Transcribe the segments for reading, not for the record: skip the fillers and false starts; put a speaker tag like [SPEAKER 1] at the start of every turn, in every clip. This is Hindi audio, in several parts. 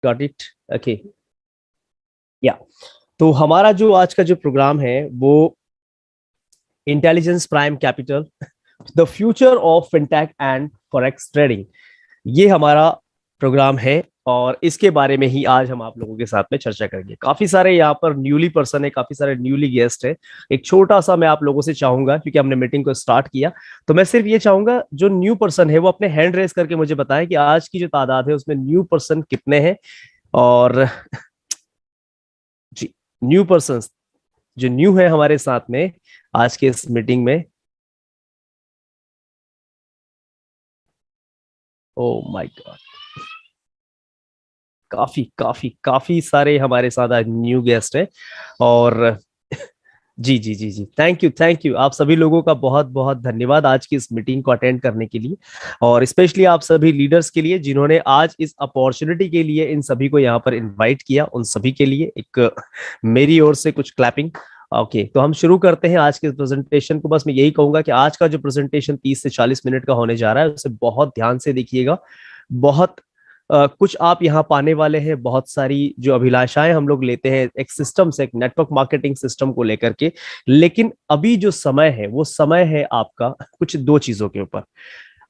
[SPEAKER 1] Got it. ओके। या तो हमारा जो आज का जो प्रोग्राम है वो intelligence prime capital, the future of fintech and forex trading, ये हमारा प्रोग्राम है। और इसके बारे में ही आज हम आप लोगों के साथ में चर्चा करेंगे। काफी सारे यहाँ पर न्यूली पर्सन है, काफी सारे न्यूली गेस्ट है। एक छोटा सा मैं आप लोगों से चाहूंगा, क्योंकि हमने मीटिंग को स्टार्ट किया, तो मैं सिर्फ ये चाहूंगा जो न्यू पर्सन है वो अपने हैंड रेस करके मुझे बताएं कि आज की जो तादाद है उसमें न्यू पर्सन कितने हैं। और जी, न्यू पर्सन जो न्यू है हमारे साथ में आज के इस मीटिंग में। ओ माय गॉड, काफी काफी काफी सारे हमारे साथ आज न्यू गेस्ट हैं। और जी जी जी जी, थैंक यू थैंक यू, आप सभी लोगों का बहुत बहुत धन्यवाद आज की इस मीटिंग को अटेंड करने के लिए। और स्पेशली आप सभी लीडर्स के लिए जिन्होंने आज इस अपॉर्चुनिटी के लिए इन सभी को यहाँ पर इनवाइट किया, उन सभी के लिए एक मेरी ओर से कुछ क्लैपिंग। ओके, तो हम शुरू करते हैं आज के प्रेजेंटेशन को। बस मैं यही कहूंगा कि आज का जो प्रेजेंटेशन 30 से 40 मिनट का होने जा रहा है उसे बहुत ध्यान से देखिएगा। बहुत कुछ आप यहाँ पाने वाले हैं। बहुत सारी जो अभिलाषाएं हम लोग लेते हैं एक सिस्टम से, एक नेटवर्क मार्केटिंग सिस्टम को लेकर के, लेकिन अभी जो समय है वो समय है आपका कुछ दो चीजों के ऊपर।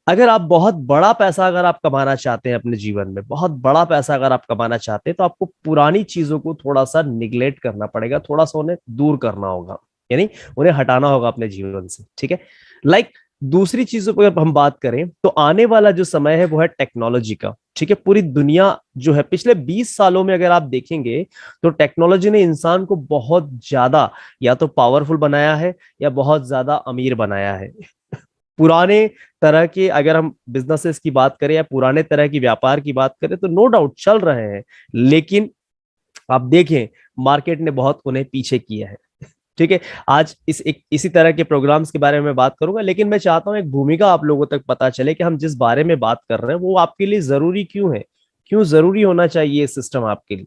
[SPEAKER 1] अगर आप बहुत बड़ा पैसा अगर आप कमाना चाहते हैं अपने जीवन में, बहुत बड़ा पैसा अगर आप कमाना चाहते हैं, तो आपको पुरानी चीजों को थोड़ा सा निग्लेक्ट करना पड़ेगा, थोड़ा सा उन्हें दूर करना होगा, यानी उन्हें हटाना होगा अपने जीवन से। ठीक है, लाइक दूसरी चीजों पर अगर हम बात करें तो आने वाला जो समय है वो है टेक्नोलॉजी का। ठीक है, पूरी दुनिया जो है पिछले 20 सालों में अगर आप देखेंगे तो टेक्नोलॉजी ने इंसान को बहुत ज्यादा या तो पावरफुल बनाया है या बहुत ज्यादा अमीर बनाया है। पुराने तरह के अगर हम बिजनेसेस की बात करें या पुराने तरह की व्यापार की बात करें तो नो डाउट चल रहे हैं, लेकिन आप देखें मार्केट ने बहुत उन्हें पीछे किया है। ठीक है, आज इसी तरह के प्रोग्राम्स के बारे में मैं बात करूंगा, लेकिन मैं चाहता हूं एक भूमिका आप लोगों तक पता चले कि हम जिस बारे में बात कर रहे हैं वो आपके लिए जरूरी क्यों है, क्यों जरूरी होना चाहिए ये सिस्टम आपके लिए।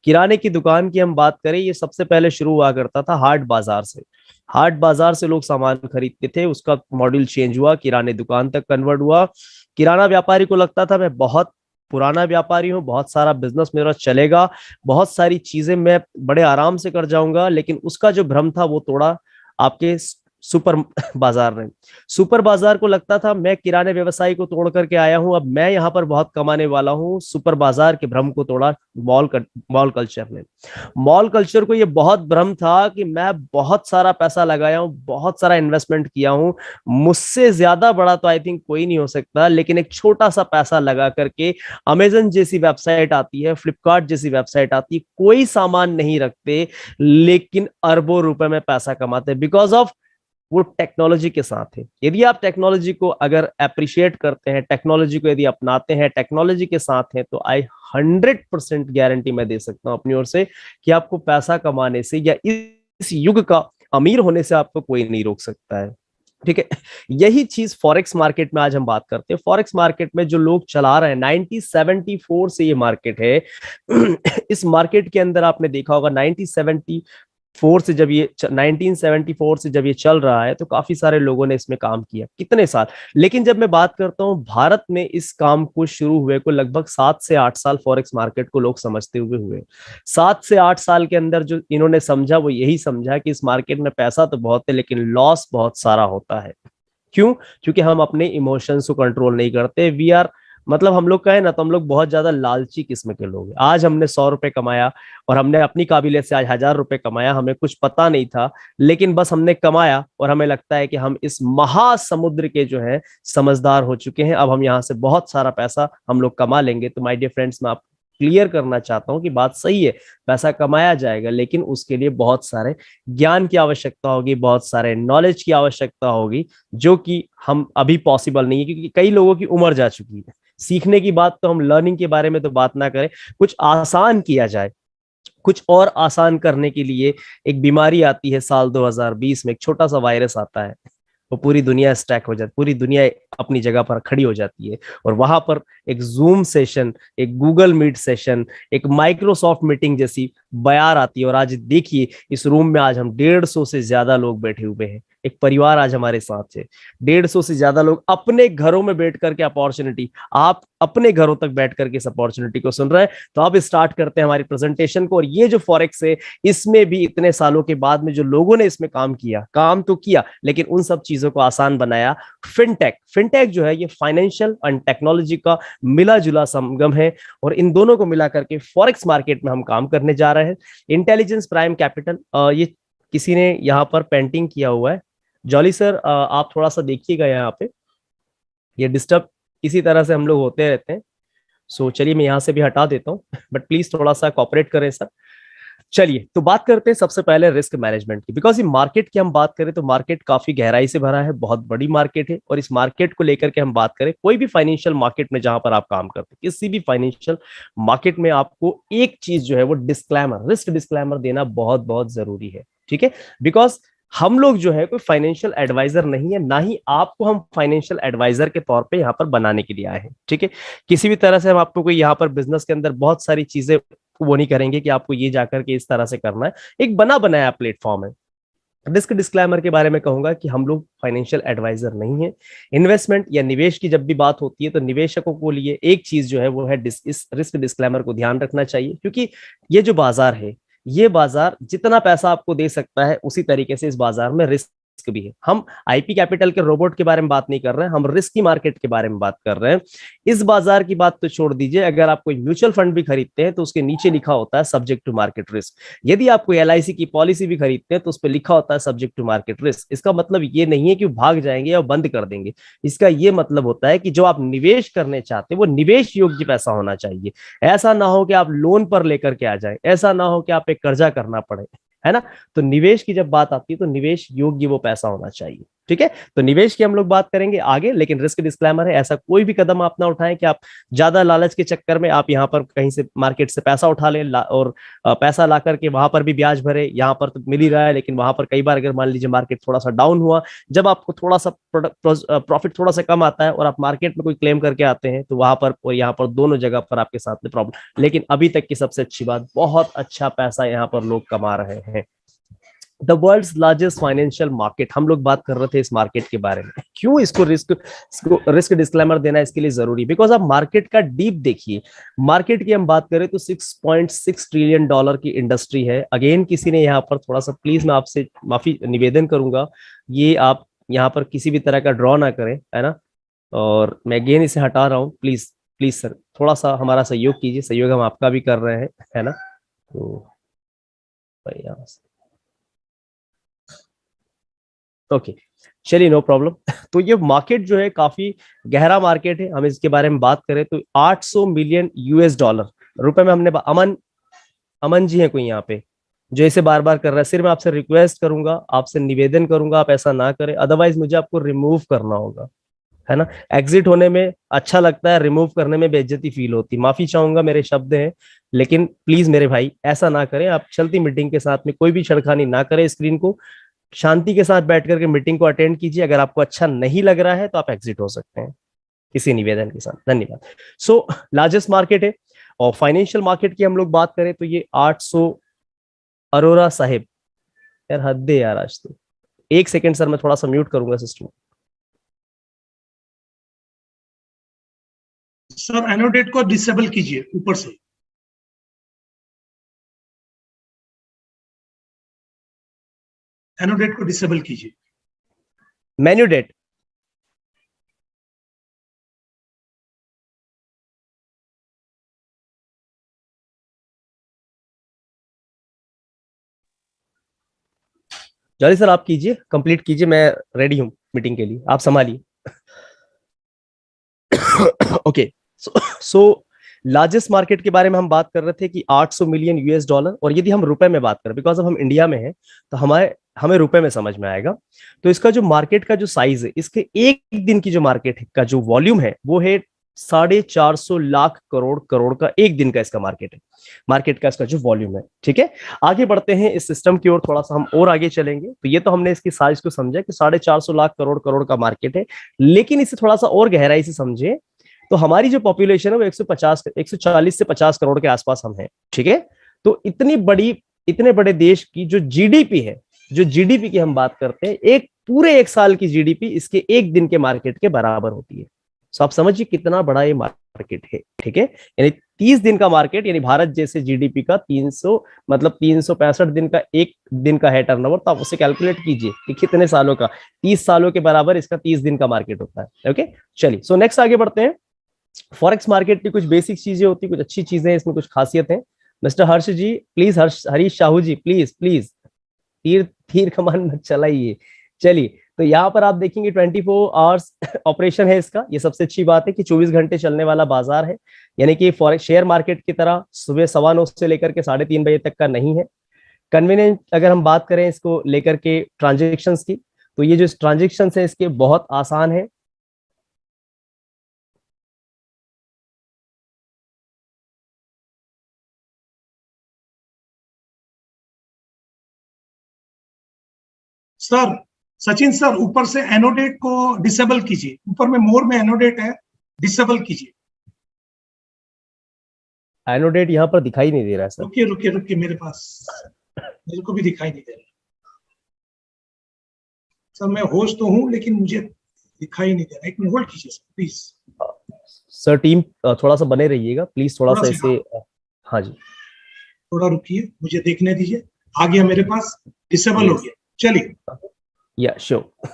[SPEAKER 1] किराने की दुकान की हम बात करें, ये सबसे पहले शुरू हुआ करता था हाट बाजार से। हाट बाजार से लोग सामान खरीदते थे, उसका मॉड्यूल चेंज हुआ, किराने दुकान तक कन्वर्ट हुआ। किराना व्यापारी को लगता था मैं बहुत पुराना व्यापारी हूँ, बहुत सारा बिजनेस मेरा चलेगा, बहुत सारी चीजें मैं बड़े आराम से कर जाऊंगा, लेकिन उसका जो भ्रम था वो तोड़ा आपके सुपर बाजार ने। सुपर बाजार को लगता था मैं किराने व्यवसायी को तोड़ करके आया हूं, अब मैं यहां पर बहुत कमाने वाला हूं। सुपर बाजार के भ्रम को तोड़ा मॉल कल्चर ने। मॉल कल्चर को ये बहुत भ्रम था कि मैं बहुत सारा पैसा लगाया हूं, बहुत सारा इन्वेस्टमेंट किया हूं, मुझसे ज्यादा बड़ा तो आई थिंक कोई नहीं हो सकता, लेकिन एक छोटा सा पैसा लगा करके अमेजन जैसी वेबसाइट आती है, फ्लिपकार्ट जैसी वेबसाइट आती है, कोई सामान नहीं रखते लेकिन अरबों रुपए में पैसा कमाते, बिकॉज ऑफ वो टेक्नोलॉजी के साथ है। यदि आप टेक्नोलॉजी को अगर अप्रिशिएट करते हैं, टेक्नोलॉजी को यदि अपनाते हैं, टेक्नोलॉजी के साथ हैं, तो आई 100% गारंटी मैं दे सकता हूं अपनी ओर से कि आपको पैसा कमाने से या इस युग का अमीर होने से आपको कोई नहीं रोक सकता है। ठीक है, यही चीज फॉरेक्स मार्केट में आज हम बात करते हैं। फॉरेक्स मार्केट में जो लोग चला रहे हैं, 1974 से ये मार्केट है। इस मार्केट के अंदर आपने देखा होगा 1974 से जब ये चल रहा है तो काफी सारे लोगों ने इसमें काम किया, कितने साल। लेकिन जब मैं बात करता हूं भारत में इस काम को शुरू हुए को लगभग 7 से 8 साल फॉरेक्स मार्केट को लोग समझते हुए 7 से 8 साल के अंदर जो इन्होंने समझा वो यही समझा कि इस मार्केट में पैसा तो बहुत है लेकिन लॉस बहुत सारा होता है। क्यों? क्योंकि हम अपने इमोशंस को कंट्रोल नहीं करते। वी आर, मतलब हम लोग कहें ना तो हम लोग बहुत ज्यादा लालची किस्म के लोग हैं। आज हमने 100 रुपए कमाया और हमने अपनी काबिलियत से आज 1000 रुपए कमाया, हमें कुछ पता नहीं था, लेकिन बस हमने कमाया और हमें लगता है कि हम इस महासमुद्र के जो है समझदार हो चुके हैं, अब हम यहाँ से बहुत सारा पैसा हम लोग कमा लेंगे। तो माय डियर फ्रेंड्स, मैं आप क्लियर करना चाहता हूं कि बात सही है, पैसा कमाया जाएगा, लेकिन उसके लिए बहुत सारे ज्ञान की आवश्यकता होगी, बहुत सारे नॉलेज की आवश्यकता होगी, जो कि हम अभी पॉसिबल नहीं है, क्योंकि कई लोगों की उम्र जा चुकी है। सीखने की बात तो हम लर्निंग के बारे में तो बात ना करें, कुछ आसान किया जाए। कुछ और आसान करने के लिए एक बीमारी आती है साल 2020 में, एक छोटा सा वायरस आता है, वो पूरी दुनिया स्टैक हो जाती, पूरी दुनिया अपनी जगह पर खड़ी हो जाती है। और वहां पर एक जूम सेशन, एक गूगल मीट सेशन, एक माइक्रोसॉफ्ट मीटिंग जैसी बयार आती है। और आज देखिए इस रूम में आज हम 150 से ज्यादा लोग बैठे हुए हैं, एक परिवार आज हमारे साथ है। 150 से ज्यादा लोग अपने घरों में बैठ करके अपॉर्चुनिटी, आप अपने घरों तक बैठ करके इस अपॉर्चुनिटी को सुन रहे हैं। तो अब स्टार्ट करते हैं हमारी प्रेजेंटेशन को। और ये जो फॉरेक्स है, इसमें भी इतने सालों के बाद में जो लोगों ने इसमें काम किया, काम तो किया लेकिन उन सब चीजों को आसान बनाया। फिनटेक, फिनटेक जो है ये फाइनेंशियल एंड टेक्नोलॉजी का मिला जुला संगम है, और इन दोनों को मिला करके फॉरेक्स मार्केट में हम काम करने जा रहे हैं। इंटेलिजेंस प्राइम कैपिटल, ये किसी ने यहाँ पर पेंटिंग किया हुआ है। जॉली सर, आप थोड़ा सा देखिएगा यहाँ पे, ये डिस्टर्ब इसी तरह से हम लोग होते रहते हैं। सो चलिए मैं यहाँ से भी हटा देता हूँ, बट प्लीज थोड़ा सा कॉपरेट करें सर। चलिए तो बात करते हैं सबसे पहले रिस्क मैनेजमेंट की। बिकॉज ये मार्केट की हम बात करें तो मार्केट काफी गहराई से भरा है, बहुत बड़ी मार्केट है। और इस मार्केट को लेकर के हम बात करें, कोई भी फाइनेंशियल मार्केट में जहां पर आप काम करते हैं, किसी भी फाइनेंशियल मार्केट में आपको एक चीज जो है वो डिस्क्लेमर, रिस्क डिस्क्लेमर देना बहुत बहुत जरूरी है। ठीक है, बिकॉज हम लोग जो है कोई फाइनेंशियल एडवाइजर नहीं है, ना ही आपको हम फाइनेंशियल एडवाइजर के तौर पे यहाँ पर बनाने के लिए आए हैं। ठीक है, किसी भी तरह से हम आपको कोई यहाँ पर बिजनेस के अंदर बहुत सारी चीजें वो नहीं करेंगे कि आपको ये जाकर के इस तरह से करना है। एक बना बनाया प्लेटफॉर्म है। रिस्क डिस्क्लेमर के बारे में कहूंगा कि हम लोग फाइनेंशियल एडवाइजर नहीं है। इन्वेस्टमेंट या निवेश की जब भी बात होती है तो निवेशकों को लिए एक चीज जो है वो है इस रिस्क डिस्क्लेमर को ध्यान रखना चाहिए, क्योंकि ये जो बाजार है, ये बाजार जितना पैसा आपको दे सकता है उसी तरीके से इस बाजार में रिस्क भी है। हम आईपी कैपिटल के रोबोट के बारे में बात नहीं कर रहे हैं, हम रिस्क की मार्केट के बारे में बात कर रहे हैं। इस बाजार की बात तो छोड़ दीजिए, अगर आप कोई म्यूचुअल फंड भी खरीदते हैं तो उसके नीचे लिखा होता है सब्जेक्ट टू मार्केट रिस्क। यदि आप कोई एलआईसी की पॉलिसी भी खरीदते हैं तो उस पर लिखा होता है सब्जेक्ट टू मार्केट रिस्क। इसका मतलब ये नहीं है कि भाग जाएंगे या बंद कर देंगे। इसका ये मतलब होता है कि जो आप निवेश करने चाहते हैं वो निवेश योग्य पैसा होना चाहिए। ऐसा ना हो कि आप लोन पर लेकर के आ जाए, ऐसा ना हो कि आप एक कर्जा करना पड़े, है ना। तो निवेश की जब बात आती है तो निवेश योग्य वो पैसा होना चाहिए। ठीक है, तो निवेश की हम लोग बात करेंगे आगे, लेकिन रिस्क डिस्क्लेमर है, ऐसा कोई भी कदम आप ना उठाएं कि आप ज्यादा लालच के चक्कर में आप यहाँ पर कहीं से मार्केट से पैसा उठा लें और पैसा ला करके वहां पर भी ब्याज भरे। यहाँ पर तो मिल ही रहा है, लेकिन वहां पर कई बार अगर मान लीजिए मार्केट थोड़ा सा डाउन हुआ, जब आपको थोड़ा सा प्रॉफिट थोड़ा सा कम आता है और आप मार्केट में कोई क्लेम करके आते हैं तो वहां पर और यहाँ पर दोनों जगह पर आपके साथ में प्रॉब्लम। लेकिन अभी तक की सबसे अच्छी बात, बहुत अच्छा पैसा यहाँ पर लोग कमा रहे हैं। The world's largest financial market, हम लोग बात कर रहे थे इस मार्केट के बारे में। क्यों इसको रिस्क डिस्क्लेमर देना इसके लिए जरूरी, बिकॉज आप मार्केट का डीप देखिए। मार्केट की हम बात करें तो 6.6 ट्रिलियन डॉलर की इंडस्ट्री है। अगेन किसी ने यहाँ पर थोड़ा सा, प्लीज मैं आपसे माफी निवेदन करूंगा, ये आप यहाँ पर किसी भी तरह का ड्रॉ ना करें, है ना। और मैं अगेन इसे हटा रहा हूँ, प्लीज प्लीज सर थोड़ा सा हमारा सहयोग कीजिए, सहयोग हम आपका भी कर रहे हैं, है ना। तो यहाँ से ओके, चलिए नो प्रॉब्लम। तो ये मार्केट जो है काफी गहरा मार्केट है। हम इसके बारे में बात करें तो 800 मिलियन यूएस डॉलर, रुपए में हमने अमन, अमन जी हैं कोई यहाँ पे जो इसे बार बार कर रहा है। सिर्फ मैं आपसे रिक्वेस्ट करूंगा, आपसे निवेदन करूंगा, आप ऐसा ना करें, अदरवाइज मुझे आपको रिमूव करना होगा, है ना। एग्जिट होने में अच्छा लगता है, रिमूव करने में बेइज्जती फील होती। माफी चाहूंगा, मेरे शब्द हैं, लेकिन प्लीज मेरे भाई ऐसा ना करें। आप चलती मीटिंग के साथ में कोई भी छेड़खानी ना करें, स्क्रीन को शांति के साथ बैठ करके मीटिंग को अटेंड कीजिए। अगर आपको अच्छा नहीं लग रहा है तो आप एग्जिट हो सकते हैं इसी निवेदन के साथ। धन्यवाद। सो लार्जेस्ट मार्केट है। और फाइनेंशियल मार्केट की हम लोग बात करें तो ये 800, अरोरा साहिब, यार हद है यार आज तो। एक सेकेंड सर, मैं थोड़ा सा म्यूट करूंगा सिस्टम।
[SPEAKER 2] सर एनोडेट को डिसेबल कीजिए ऊपर से। एनोडेट को डिसेबल कीजिए।
[SPEAKER 1] मेन्यू डेट, जल्दी सर आप कीजिए, कंप्लीट कीजिए, मैं रेडी हूं मीटिंग के लिए, आप संभालिए। ओके, सो लार्जेस्ट मार्केट के बारे में हम बात कर रहे थे कि 800 मिलियन यूएस डॉलर। और यदि हम रुपए में बात करें, बिकॉज अब हम इंडिया में हैं तो हमें रुपए में समझ में आएगा। तो इसका जो मार्केट का जो साइज है, इसके एक दिन की जो मार्केट का जो वॉल्यूम है वो है 450 लाख करोड़ का एक दिन का इसका मार्केट है। मार्केट का इसका जो वॉल्यूम है। ठीक है, आगे बढ़ते हैं इस सिस्टम की ओर, थोड़ा सा हम और आगे चलेंगे। तो ये तो हमने इसकी साइज को समझा कि 450 लाख करोड़ का मार्केट है, लेकिन इसे थोड़ा सा और गहराई से समझे तो हमारी जो पॉपुलेशन है वो 140 से 50 करोड़ के आसपास हम हैं। ठीक है, तो इतने बड़े देश की जो जीडीपी है, जो जीडीपी की हम बात करते हैं, एक पूरे एक साल की जीडीपी इसके एक दिन के मार्केट के बराबर होती है। सो आप समझिए कितना बड़ा ये मार्केट है, ठीक है। यानी 30 दिन का मार्केट, यानी भारत जैसे जीडीपी का 300 मतलब 365 दिन का एक दिन का है टर्नओवर, तो आप उसे कैलकुलेट कीजिए कि कितने सालों का, 30 सालों के बराबर इसका 30 दिन का मार्केट होता है। ओके, चलिए सो नेक्स्ट आगे बढ़ते हैं। फॉरेक्स मार्केट की कुछ बेसिक चीजें होती, कुछ अच्छी चीजें हैं, इसमें कुछ खासियत है। Mister Harsh ji please, Harish Sahu ji please please, तीर तीर कमान मत चलाइए। चलिए, तो यहाँ पर आप देखेंगे 24 आवर्स ऑपरेशन है इसका। ये सबसे अच्छी बात है कि 24 घंटे चलने वाला बाजार है, यानी कि फॉरेक्स शेयर मार्केट की तरह सुबह 9:15 से लेकर के 3:30 बजे तक का नहीं है। कन्वीनियंट अगर हम बात करें इसको लेकर के ट्रांजेक्शन्स की, तो ये जो ट्रांजेक्शन्स है इसके बहुत आसान है।
[SPEAKER 2] सर, सचिन सर, ऊपर से एनोडेट को डिसेबल कीजिए। ऊपर में मोर में एनोडेट है, डिसेबल कीजिए।
[SPEAKER 1] एनोडेट यहाँ पर दिखाई नहीं दे रहा है सर।
[SPEAKER 2] रुकिए रुकिए रुकिए, मेरे पास, मेरे को भी दिखाई नहीं दे रहा सर। मैं होस्ट तो हूँ लेकिन मुझे दिखाई नहीं दे रहा। एक मिनट होल्ड कीजिए सर प्लीज।
[SPEAKER 1] सर टीम थोड़ा सा बने रहिएगा प्लीज, थोड़ा सा ऐसे। हाँ जी,
[SPEAKER 2] थोड़ा रुकिए, मुझे देखने दीजिए। आ गया मेरे पास, डिसेबल हो गया। चलिए,
[SPEAKER 1] yeah sure.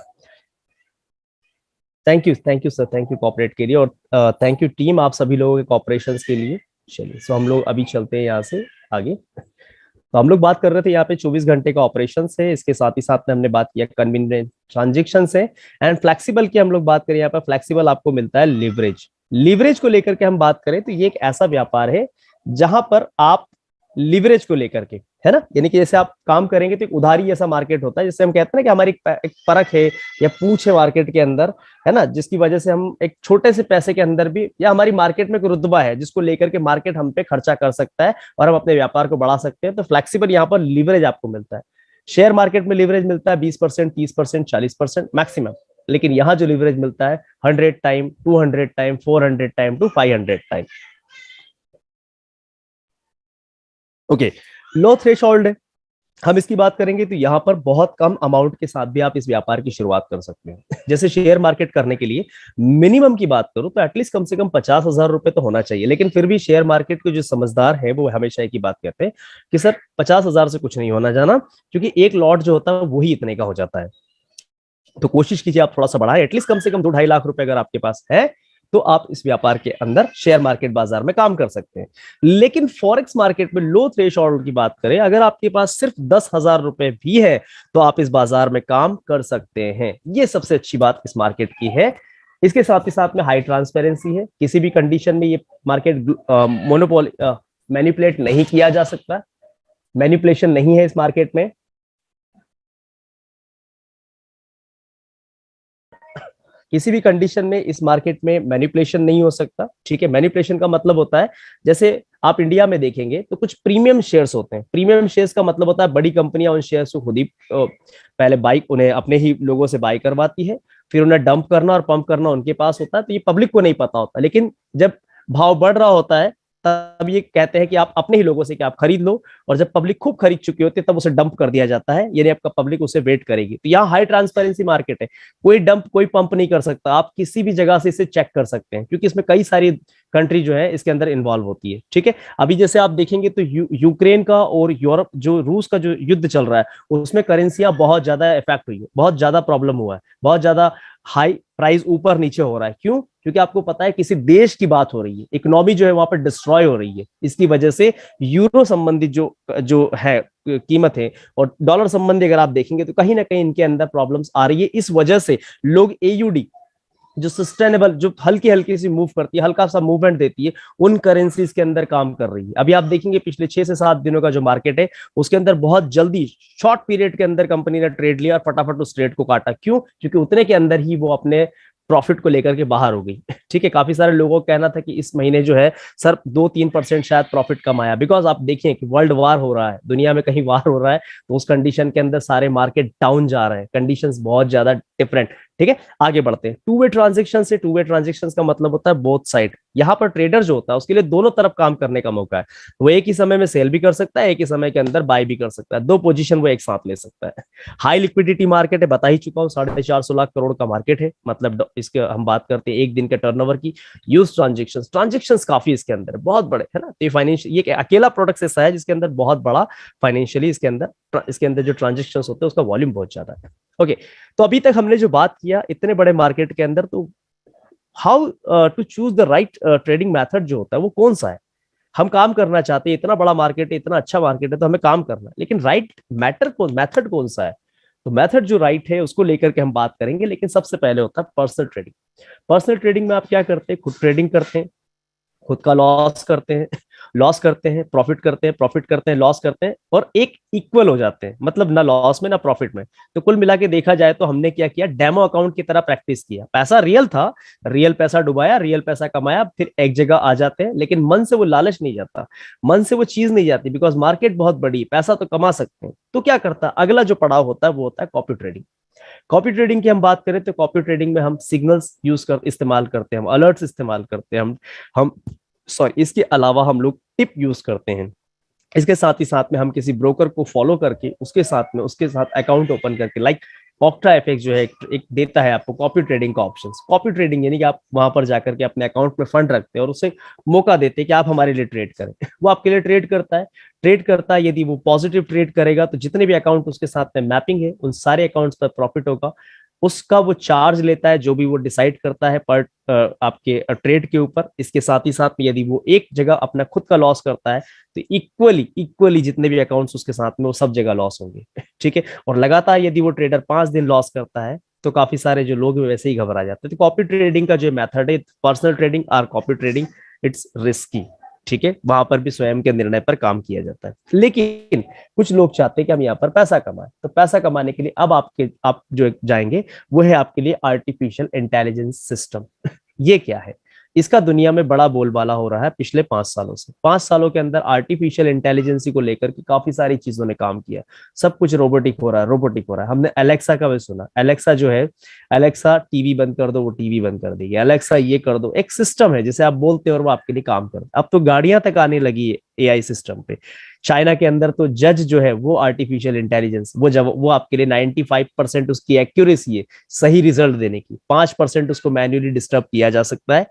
[SPEAKER 1] Thank you sir, thank you cooperate के लिए, और थैंक यू टीम, आप सभी लोगों के कॉपरेशन के लिए। चलिए, सो हम लोग अभी चलते हैं यहाँ से आगे। तो हम लोग बात कर रहे थे यहाँ पे 24 घंटे का ऑपरेशन है, इसके साथ ही साथ में हमने बात किया कन्वीनियंट ट्रांजेक्शन है एंड फ्लेक्सिबल की हम लोग बात करें। यहाँ पर फ्लेक्सिबल आपको मिलता है लिवरेज। लिवरेज को लेकर के हम बात करें तो ये एक ऐसा व्यापार है जहां पर आप लिवरेज को लेकर के, है ना, यानी कि जैसे आप काम करेंगे तो एक उधारी जैसा मार्केट होता है, जिससे हम कहते हैं ना कि हमारी एक परख है या पूछ है मार्केट के अंदर, है ना, जिसकी वजह से हम एक छोटे से पैसे के अंदर भी, या हमारी मार्केट में एक रुतबा है जिसको लेकर के मार्केट हम पे खर्चा कर सकता है और हम अपने व्यापार को बढ़ा सकते हैं। तो फ्लेक्सिबल यहाँ पर लिवरेज आपको मिलता है। शेयर मार्केट में लिवरेज मिलता है 20%, 30%, 40% मैक्सिमम, लेकिन यहाँ जो लिवरेज मिलता है 100 time, 200 time, 400 time to 500 time. Okay, low threshold है। हम इसकी बात करेंगे तो यहाँ पर बहुत कम अमाउंट के साथ भी आप इस व्यापार की शुरुआत कर सकते हैं। जैसे शेयर मार्केट करने के लिए मिनिमम की बात करूं तो एटलीस्ट कम से कम 50,000 रुपए तो होना चाहिए, लेकिन फिर भी शेयर मार्केट के जो समझदार है वो हमेशा एक ही बात कहते हैं कि सर 50,000 से कुछ नहीं होना जाना, क्योंकि एक लॉट जो होता है वही इतने का हो जाता है। तो कोशिश कीजिए आप थोड़ा सा बढ़ाएं, एटलीस्ट कम से कम 2-2.5 लाख रुपए अगर आपके पास है तो आप इस व्यापार के अंदर शेयर मार्केट बाजार में काम कर सकते हैं। लेकिन फॉरेक्स मार्केट में लो थ्रेशोल्ड की बात करें, अगर आपके पास सिर्फ 10,000 रुपए भी है तो आप इस बाजार में काम कर सकते हैं। ये सबसे अच्छी बात इस मार्केट की है। इसके साथ ही साथ में हाई ट्रांसपेरेंसी है, किसी भी कंडीशन में ये मार्केट मोनोपोल मैनिपुलेट नहीं किया जा सकता, मैनिपुलेशन नहीं है इस मार्केट में। किसी भी कंडीशन में इस मार्केट में मैनिपुलेशन नहीं हो सकता, ठीक है। मैनिपुलेशन का मतलब होता है, जैसे आप इंडिया में देखेंगे तो कुछ प्रीमियम शेयर्स होते हैं। प्रीमियम शेयर्स का मतलब होता है बड़ी कंपनियां उन शेयर्स को खुद ही पहले बाई, उन्हें अपने ही लोगों से बाई करवाती है, फिर उन्हें डंप करना और पंप करना उनके पास होता है। तो ये पब्लिक को नहीं पता होता, लेकिन जब भाव बढ़ रहा होता है तब ये कहते हैं कि आप अपने ही लोगों से कि आप खरीद लो, और जब पब्लिक खूब खरीद चुकी होती है तब उसे डंप कर दिया जाता है, यानी आपका पब्लिक उसे वेट करेगी। तो यहाँ हाई ट्रांसपेरेंसी मार्केट है, कोई डंप कोई पंप नहीं कर सकता, आप किसी भी जगह से इसे चेक कर सकते हैं, क्योंकि इसमें कई सारी कंट्री जो है इसके अंदर इन्वॉल्व होती है, ठीक है। अभी जैसे आप देखेंगे तो यूक्रेन का और यूरोप जो रूस का जो युद्ध चल रहा है उसमें करेंसियां बहुत ज्यादा इफेक्ट हुई है, बहुत ज्यादा प्रॉब्लम हुआ है, बहुत ज्यादा हाई प्राइस ऊपर नीचे हो रहा है। क्यों? क्योंकि आपको पता है किसी देश की बात हो रही है, इकोनॉमी जो है वहां पर डिस्ट्रॉय हो रही है, इसकी वजह से यूरो संबंधित जो जो है कीमत है और डॉलर संबंधी अगर आप देखेंगे तो कहीं ना कहीं इनके अंदर प्रॉब्लम्स आ रही है। इस वजह से लोग एयूडी जो सस्टेनेबल, जो हल्की हल्की सी मूव करती है, हल्का सा मूवमेंट देती है, उन करेंसीज के अंदर काम कर रही है। अभी आप देखेंगे पिछले 6 से 7 दिनों का जो मार्केट है उसके अंदर बहुत जल्दी शॉर्ट पीरियड के अंदर कंपनी ने ट्रेड लिया और फटाफट उस ट्रेड को काटा। क्यों? क्योंकि उतने के अंदर ही वो अपने प्रॉफिट को लेकर के बाहर हो गई, ठीक है। काफी सारे लोगों का कहना था कि इस महीने जो है सर 2-3% शायद प्रॉफिट कम आया, बिकॉज आप देखिए कि वर्ल्ड वार हो रहा है, दुनिया में कहीं वार हो रहा है, तो उस कंडीशन के अंदर सारे मार्केट डाउन जा रहे हैं, कंडीशंस बहुत ज्यादा डिफरेंट, ठीक है, आगे बढ़ते हैं। टू वे ट्रांजेक्शन से, टू वे ट्रांजेक्शन का मतलब होता है बोथ साइड। यहाँ पर ट्रेडर जो होता है उसके लिए दोनों तरफ काम करने का मौका है। वो एक ही समय में सेल भी कर सकता है, एक ही समय के अंदर बाय भी कर सकता है, दो पोजीशन वो एक साथ ले सकता है। हाई लिक्विडिटी मार्केट है, बता ही चुका हूँ, 450 लाख करोड़ का मार्केट है। मतलब इसके हम बात करते हैं एक दिन के टर्नओवर की। यूज ट्रांजेक्शन, ट्रांजेक्शन काफी इसके अंदर बहुत बड़े है ना। तो फाइनेंशियल ये अकेला प्रोडक्ट ऐसा है जिसके अंदर बहुत बड़ा फाइनेंशियली इसके अंदर जो ट्रांजेक्शन होते हैं उसका वॉल्यूम बहुत ज्यादा है। ओके, तो अभी तक हमने जो बात किया इतने बड़े मार्केट के अंदर, तो how to choose the right trading method जो होता है वो कौन सा है। हम काम करना चाहते हैं, इतना बड़ा मार्केट है, इतना अच्छा मार्केट है, तो हमें काम करना है, लेकिन राइट मेथड कौन सा है। तो मेथड जो राइट है उसको लेकर के हम बात करेंगे, लेकिन सबसे पहले होता है पर्सनल ट्रेडिंग। पर्सनल ट्रेडिंग में आप क्या करते हैं, खुद ट्रेडिंग करते हैं, खुद का लॉस करते हैं, लॉस करते हैं, प्रॉफिट करते हैं, प्रॉफिट करते हैं, लॉस करते हैं, और एक इक्वल हो जाते हैं, मतलब ना लॉस में ना प्रॉफिट में। तो कुल मिला के देखा जाए तो हमने क्या किया, डेमो अकाउंट की तरह प्रैक्टिस किया। पैसा रियल था, रियल पैसा डुबाया, रियल पैसा कमाया, फिर एक जगह आ जाते हैं, लेकिन मन से वो लालच नहीं जाता, मन से वो चीज नहीं जाती, बिकॉज मार्केट बहुत बड़ी, पैसा तो कमा सकते हैं। तो क्या करता, अगला जो पड़ाव होता है वो होता है कॉपी ट्रेडिंग। कॉपी ट्रेडिंग की हम बात करें तो कॉपी ट्रेडिंग में हम सिग्नल्स इस्तेमाल करते हैं, हम अलर्ट्स इस्तेमाल करते हैं, हम सॉरी इसके अलावा हम लोग टिप यूज करते हैं। इसके साथ ही साथ में हम किसी ब्रोकर को फॉलो करके उसके साथ अकाउंट ओपन करके, लाइक ऑक्टा एफएक्स जो है एक देता है आपको कॉपी ट्रेडिंग का ऑप्शन। कॉपी ट्रेडिंग यानी कि आप वहां पर जाकर के अपने अकाउंट में फंड रखते हैं और उसे मौका देते हैं कि आप हमारे लिए ट्रेड करें। वो आपके लिए ट्रेड करता है। यदि वो पॉजिटिव ट्रेड करेगा तो जितने भी अकाउंट उसके साथ में मैपिंग है उन सारे अकाउंट्स पर प्रॉफिट होगा। उसका वो चार्ज लेता है जो भी वो डिसाइड करता है पर आपके ट्रेड के ऊपर। इसके साथ ही साथ में यदि वो एक जगह अपना खुद का लॉस करता है तो इक्वली जितने भी अकाउंट्स उसके साथ में वो सब जगह लॉस होंगे। ठीक है, और लगातार यदि वो ट्रेडर 5 दिन लॉस करता है तो काफी सारे जो लोग वैसे ही घबरा जाते हैं। तो कॉपी ट्रेडिंग का जो मेथड है, पर्सनल ट्रेडिंग और कॉपी ट्रेडिंग, इट्स रिस्की। ठीक है, वहां पर भी स्वयं के निर्णय पर काम किया जाता है, लेकिन कुछ लोग चाहते हैं कि हम यहाँ पर पैसा कमाएं। तो पैसा कमाने के लिए अब आप जो जाएंगे वो है आपके लिए आर्टिफिशियल इंटेलिजेंस सिस्टम। ये क्या है, इसका दुनिया में बड़ा बोलबाला हो रहा है पिछले 5 सालों से। 5 सालों के अंदर आर्टिफिशियल इंटेलिजेंसी को लेकर के काफी सारी चीजों ने काम किया। सब कुछ रोबोटिक हो रहा है। हमने अलेक्सा का भी सुना, अलेक्सा जो है, अलेक्सा टीवी बंद कर दो, वो टीवी बंद कर देगी, अलेक्सा ये कर दो। एक सिस्टम है जिसे आप बोलते हो और वो आपके लिए काम करता है। अब तो गाड़ियां तक आने लगी है एआई सिस्टम पे। चाइना के अंदर तो जज जो है वो आर्टिफिशियल इंटेलिजेंस, वो आपके लिए 95% उसकी एक्यूरेसी है सही रिजल्ट देने की। 5% उसको मैन्युअली डिस्टर्ब किया जा सकता है,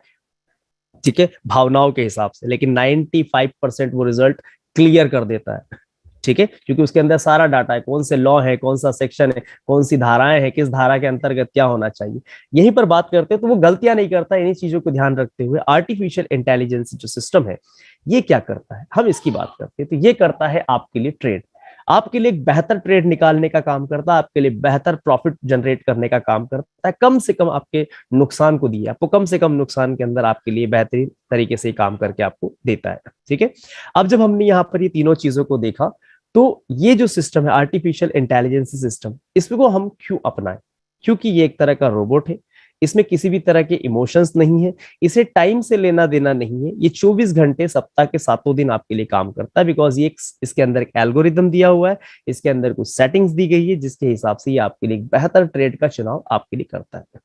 [SPEAKER 1] ठीक है, भावनाओं के हिसाब से, लेकिन 95% वो रिजल्ट क्लियर कर देता है। ठीक है, क्योंकि उसके अंदर सारा डाटा है, कौन से लॉ है, कौन सा सेक्शन है, कौन सी धाराएं हैं, किस धारा के अंतर्गत क्या होना चाहिए, यहीं पर बात करते हैं। तो वो गलतियां नहीं करता। इन्हीं चीजों को ध्यान रखते हुए आर्टिफिशियल इंटेलिजेंस जो सिस्टम है ये क्या करता है, हम इसकी बात करते हैं। तो ये करता है आपके लिए ट्रेड, आपके लिए एक बेहतर ट्रेड निकालने का काम करता है, आपके लिए बेहतर प्रॉफिट जनरेट करने का काम करता है। कम से कम आपके नुकसान को दिए, आपको कम से कम नुकसान के अंदर आपके लिए बेहतरीन तरीके से काम करके आपको देता है। ठीक है, अब जब हमने यहाँ पर ये तीनों चीजों को देखा तो ये जो सिस्टम है आर्टिफिशियल इंटेलिजेंस सिस्टम, इसको हम क्यों अपनाएं, क्योंकि ये एक तरह का रोबोट है। इसमें किसी भी तरह के इमोशंस नहीं है, इसे टाइम से लेना देना नहीं है। ये 24 घंटे सप्ताह के 7 दिन आपके लिए काम करता है, बिकॉज ये इसके अंदर एक एल्गोरिदम दिया हुआ है, इसके अंदर कुछ सेटिंग्स दी गई है जिसके हिसाब से ये आपके लिए एक बेहतर ट्रेड का चुनाव आपके लिए करता है।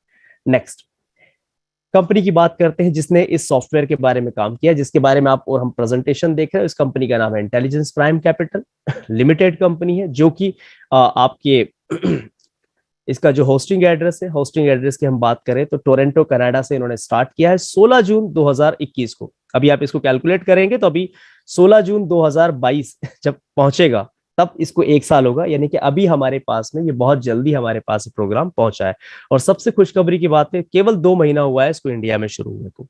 [SPEAKER 1] नेक्स्ट कंपनी की बात करते हैं जिसने इस सॉफ्टवेयर के बारे में काम किया, जिसके बारे में आप और हम प्रेजेंटेशन देख रहे हैं। इस कंपनी का नाम है intelligence prime capital limited company है, जो कि आपके इसका जो होस्टिंग एड्रेस है, होस्टिंग एड्रेस की हम बात करें तो टोरंटो कनाडा से इन्होंने स्टार्ट किया है 16 जून 2021 को। अभी आप इसको कैलकुलेट करेंगे तो अभी 16 जून 2022 जब पहुंचेगा तब इसको 1 साल होगा, यानी कि अभी हमारे पास में ये बहुत जल्दी हमारे पास प्रोग्राम पहुंचा है। और सबसे खुशखबरी की बात है, केवल 2 महीना हुआ है इसको इंडिया में शुरू हुए को।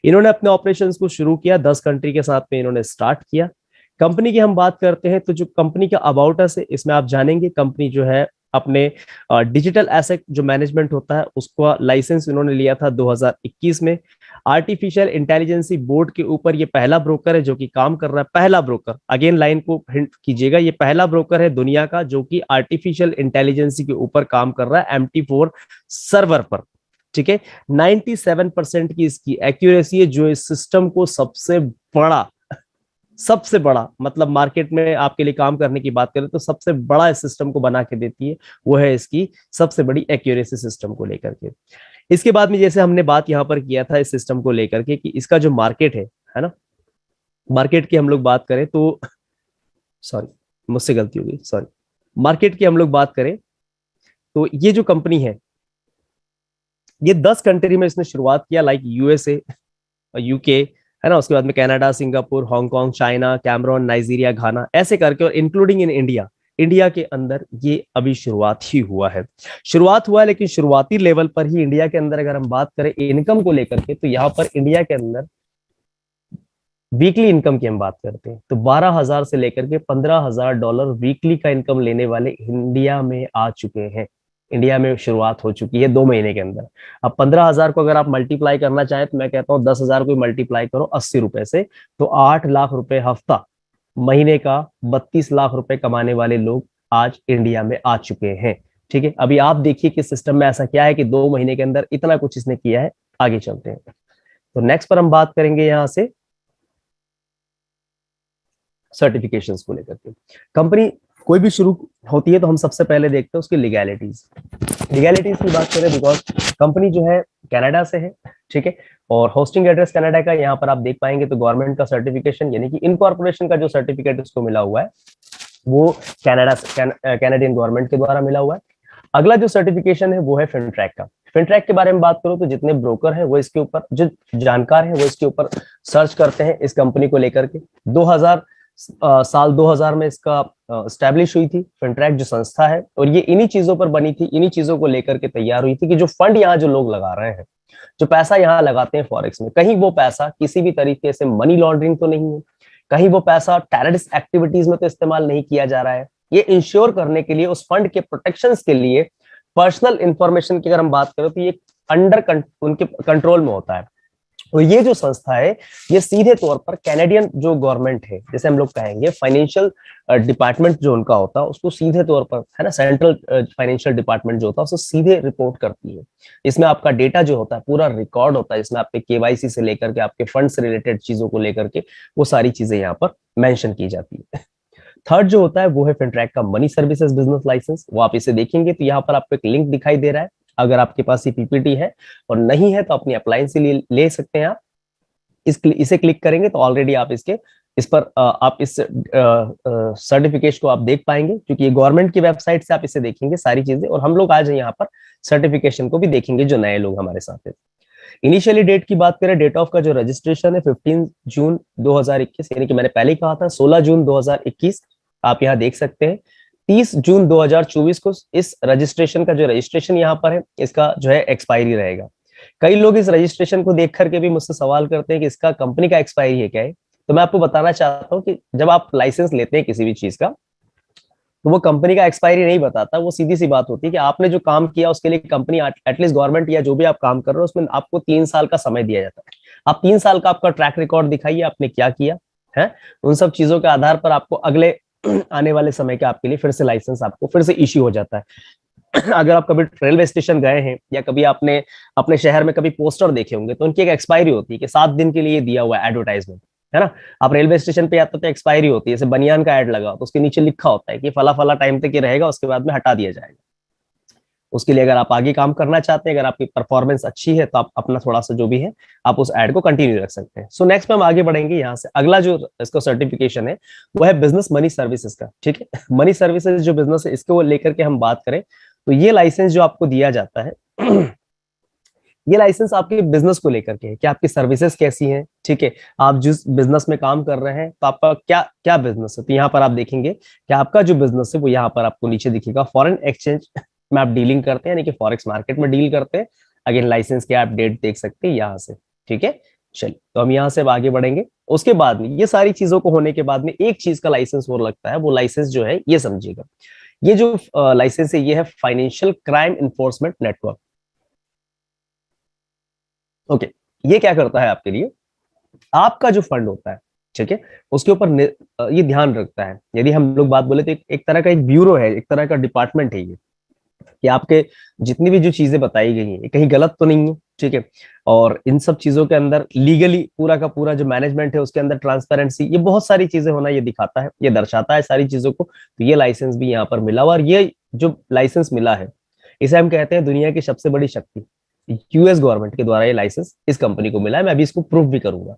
[SPEAKER 1] इन्होंने अपने ऑपरेशंस को शुरू किया, 10 कंट्री के साथ में इन्होंने स्टार्ट किया। कंपनी की हम बात करते हैं तो जो कंपनी का अबाउट अस है इसमें आप जानेंगे, कंपनी जो है अपने डिजिटल एसेट जो मैनेजमेंट होता है उसका लाइसेंस इन्होंने लिया था 2021 में। आर्टिफिशियल इंटेलिजेंसी बोर्ड के ऊपर ये पहला ब्रोकर है जो कि काम कर रहा है, पहला ब्रोकर, अगेन लाइन को हिंट कीजिएगा, ये पहला ब्रोकर है दुनिया का जो कि आर्टिफिशियल इंटेलिजेंसी के ऊपर काम कर रहा है MT4 सर्वर पर। ठीक है, 97% की इसकी एक्यूरेसी है, जो इस सिस्टम को सबसे बड़ा, मतलब मार्केट में आपके लिए काम करने की बात करें तो सबसे बड़ा इस सिस्टम को बना के देती है, वो है इसकी सबसे बड़ी एक्यूरेसी सिस्टम को लेकर के। इसके बाद में जैसे हमने बात यहाँ पर किया था इस सिस्टम को लेकर के कि इसका जो मार्केट है ना, मार्केट की हम लोग बात करें तो, सॉरी मुझसे गलती हो गई, सॉरी, मार्केट की हम लोग बात करें तो ये जो कंपनी है ये 10 कंट्री में इसने शुरुआत किया, लाइक यूएसए, यूके, है ना, उसके बाद में Canada, Singapore, Hong Kong, China, Cameroon, Nigeria, Ghana, ऐसे करके, और इंक्लूडिंग इन इंडिया। इंडिया के अंदर ये अभी शुरुआत ही हुआ है, शुरुआत हुआ है, लेकिन शुरुआती लेवल पर ही इंडिया के अंदर अगर हम बात करें इनकम को लेकर के, तो यहाँ पर इंडिया के अंदर वीकली इनकम की हम बात करते हैं तो 12,000 से लेकर के $15,000 वीकली का इनकम लेने वाले इंडिया में आ चुके हैं। इंडिया में शुरुआत हो चुकी है 2 महीने के अंदर। अब 15,000 को अगर आप मल्टीप्लाई करना चाहें तो मैं कहता हूँ 10,000 को मल्टीप्लाई करो 80 रुपए से, तो 8 लाख रुपए हफ्ता, महीने का 32 लाख रुपए कमाने वाले लोग आज इंडिया में आ चुके हैं। ठीक है, अभी आप देखिए कि सिस्टम में ऐसा क्या है कि 2 महीने के अंदर इतना कुछ इसने किया है। आगे चलते हैं, तो नेक्स्ट पर हम बात करेंगे यहां से सर्टिफिकेशंस को लेकर के। कंपनी कोई भी शुरू होती है तो हम सबसे पहले देखते हैं उसकी लीगैलिटीज। लीगैलिटीज की बात करें, बिकॉज कंपनी जो है कनाडा से है, ठीक है, और होस्टिंग एड्रेस कनाडा का, यहाँ पर आप देख पाएंगे तो गवर्नमेंट का सर्टिफिकेशन यानी कि इनकॉर्पोरेशन का जो सर्टिफिकेट उसको मिला हुआ है वो कैनेडियन गवर्नमेंट के द्वारा मिला हुआ है। अगला जो सर्टिफिकेशन है वो है फिनट्रैक का। फिनट्रैक के बारे में बात करूं तो जितने ब्रोकर हैं वो इसके ऊपर, जो जानकार हैं वो इसके ऊपर सर्च करते हैं इस कंपनी को लेकर के। 2000 साल 2000 में इसका स्टैब्लिश हुई थी फिनट्रैक जो संस्था है, और ये इन्हीं चीजों पर बनी थी, इन्हीं चीजों को लेकर के तैयार हुई थी कि जो फंड यहाँ जो लोग लगा रहे हैं, जो पैसा यहाँ लगाते हैं फॉरेक्स में, कहीं वो पैसा किसी भी तरीके से मनी लॉन्ड्रिंग तो नहीं है, कहीं वो पैसा टेररिस्ट एक्टिविटीज में तो इस्तेमाल नहीं किया जा रहा है। ये इंश्योर करने के लिए, उस फंड के प्रोटेक्शन के लिए, पर्सनल इंफॉर्मेशन की अगर हम बात करें तो ये अंडर उनके कंट्रोल में होता है। और ये जो संस्था है ये सीधे तौर पर कैनेडियन जो गवर्नमेंट है, जैसे हम लोग कहेंगे फाइनेंशियल डिपार्टमेंट जो उनका होता है, उसको सीधे तौर पर, है ना, सेंट्रल फाइनेंशियल डिपार्टमेंट जो होता है उसको सीधे रिपोर्ट करती है। इसमें आपका डेटा जो होता है पूरा रिकॉर्ड होता है, इसमें आपके केवाईसी से लेकर के आपके फंड से रिलेटेड चीजों को लेकर के वो सारी चीजें यहाँ पर मेंशन की जाती है। थर्ड जो होता है वो है फिनट्रैक का मनी सर्विसेज बिजनेस लाइसेंस। वो आप इसे देखेंगे तो यहाँ पर आपको एक लिंक दिखाई दे रहा है, अगर आपके पास ये पीपीटी है और नहीं है तो अपनी अप्लायंस से ले सकते हैं आप। इसे क्लिक करेंगे तो ऑलरेडी आप इस पर आप इस सर्टिफिकेट को आप देख पाएंगे, क्योंकि ये गवर्नमेंट की वेबसाइट से आप इसे देखेंगे सारी चीजें। और हम लोग आज यहाँ पर सर्टिफिकेशन को भी देखेंगे जो नए लोग हमारे साथ हैं। इनिशियली डेट की बात करें, डेट ऑफ का जो रजिस्ट्रेशन है 15 जून 2021, यानी कि मैंने पहले ही कहा था 16 जून 2021, आप यहाँ देख सकते हैं। 30 जून 2024 को इस रजिस्ट्रेशन का जो रजिस्ट्रेशन यहाँ पर है इसका जो है एक्सपायरी रहेगा। कई लोग इस रजिस्ट्रेशन को देख करके भी मुझसे सवाल करते हैं कि इसका कंपनी का एक्सपायरी है क्या है। तो मैं आपको बताना चाहता हूँ कि जब आप लाइसेंस लेते हैं किसी भी चीज का तो वो कंपनी का एक्सपायरी नहीं बताता। वो सीधी सी बात होती है कि आपने जो काम किया उसके लिए कंपनी, एटलीस्ट गवर्नमेंट या जो भी आप काम कर रहे हो, उसमें आपको 3 साल का समय दिया जाता है। आप 3 साल का आपका ट्रैक रिकॉर्ड दिखाइए, आपने क्या किया है। उन सब चीजों के आधार पर आपको अगले आने वाले समय के आपके लिए फिर से लाइसेंस आपको फिर से इश्यू हो जाता है। अगर आप कभी रेलवे स्टेशन गए हैं या कभी आपने अपने शहर में कभी पोस्टर देखे होंगे तो उनकी एक एक्सपायरी होती है कि 7 दिन के लिए दिया हुआ है एडवर्टाइजमेंट, है ना। आप रेलवे स्टेशन पे आते तो एक्सपायरी होती है, जैसे बनियान का ऐड लगा तो उसके नीचे लिखा होता है कि फला फला टाइम तक ये रहेगा, उसके बाद में हटा दिया जाएगा। उसके लिए अगर आप आगे काम करना चाहते हैं, अगर आपकी परफॉर्मेंस अच्छी है तो आप अपना थोड़ा सा जो भी है आप उस ऐड को कंटिन्यू रख सकते हैं। सो नेक्स्ट में हम आगे बढ़ेंगे यहाँ से। अगला जो इसका सर्टिफिकेशन है वो है बिजनेस मनी सर्विसेज का। ठीक है, मनी सर्विसेज जो बिजनेस है इसको लेकर के हम बात करें तो ये लाइसेंस जो आपको दिया जाता है ये लाइसेंस आपके बिजनेस को लेकर के है कि आपकी सर्विसेज कैसी हैं। ठीक है, आप जिस बिजनेस में काम कर रहे हैं तो आपका क्या क्या बिजनेस है। तो यहाँ पर आप देखेंगे कि आपका जो बिजनेस है वो यहाँ पर आपको नीचे दिखेगा, फॉरेन एक्सचेंज में आप डीलिंग करते हैं, यानी कि फॉरेक्स मार्केट में डील करते हैं। अगेन लाइसेंस के आप डेट देख सकते हैं यहाँ से। ठीक है, चलिए तो हम यहाँ से आगे बढ़ेंगे। उसके बाद में ये सारी चीजों को होने के बाद में एक चीज का लाइसेंस और लगता है, वो लाइसेंस जो है ये समझिएगा, ये जो लाइसेंस है ये है financial crime enforcement network. Okay, ये क्या करता है आपके लिए, आपका जो फंड होता है, ठीक है, उसके ऊपर ये ध्यान रखता है। यदि हम लोग बात बोले तो एक तरह का एक ब्यूरो है, एक तरह का डिपार्टमेंट है ये, कि आपके जितनी भी जो चीजें बताई गई हैं कहीं गलत तो नहीं है, ठीक है। और इन सब चीजों के अंदर लीगली पूरा का पूरा जो मैनेजमेंट है उसके अंदर ट्रांसपेरेंसी, ये बहुत सारी चीजें होना ये दिखाता है, ये दर्शाता है सारी चीजों को। तो ये लाइसेंस भी यहाँ पर मिला हुआ, और ये जो लाइसेंस मिला है इसे हम कहते हैं दुनिया की सबसे बड़ी शक्ति। यूएस गवर्नमेंट के द्वारा ये लाइसेंस इस कंपनी को मिला है, मैं अभी इसको प्रूफ भी करूंगा।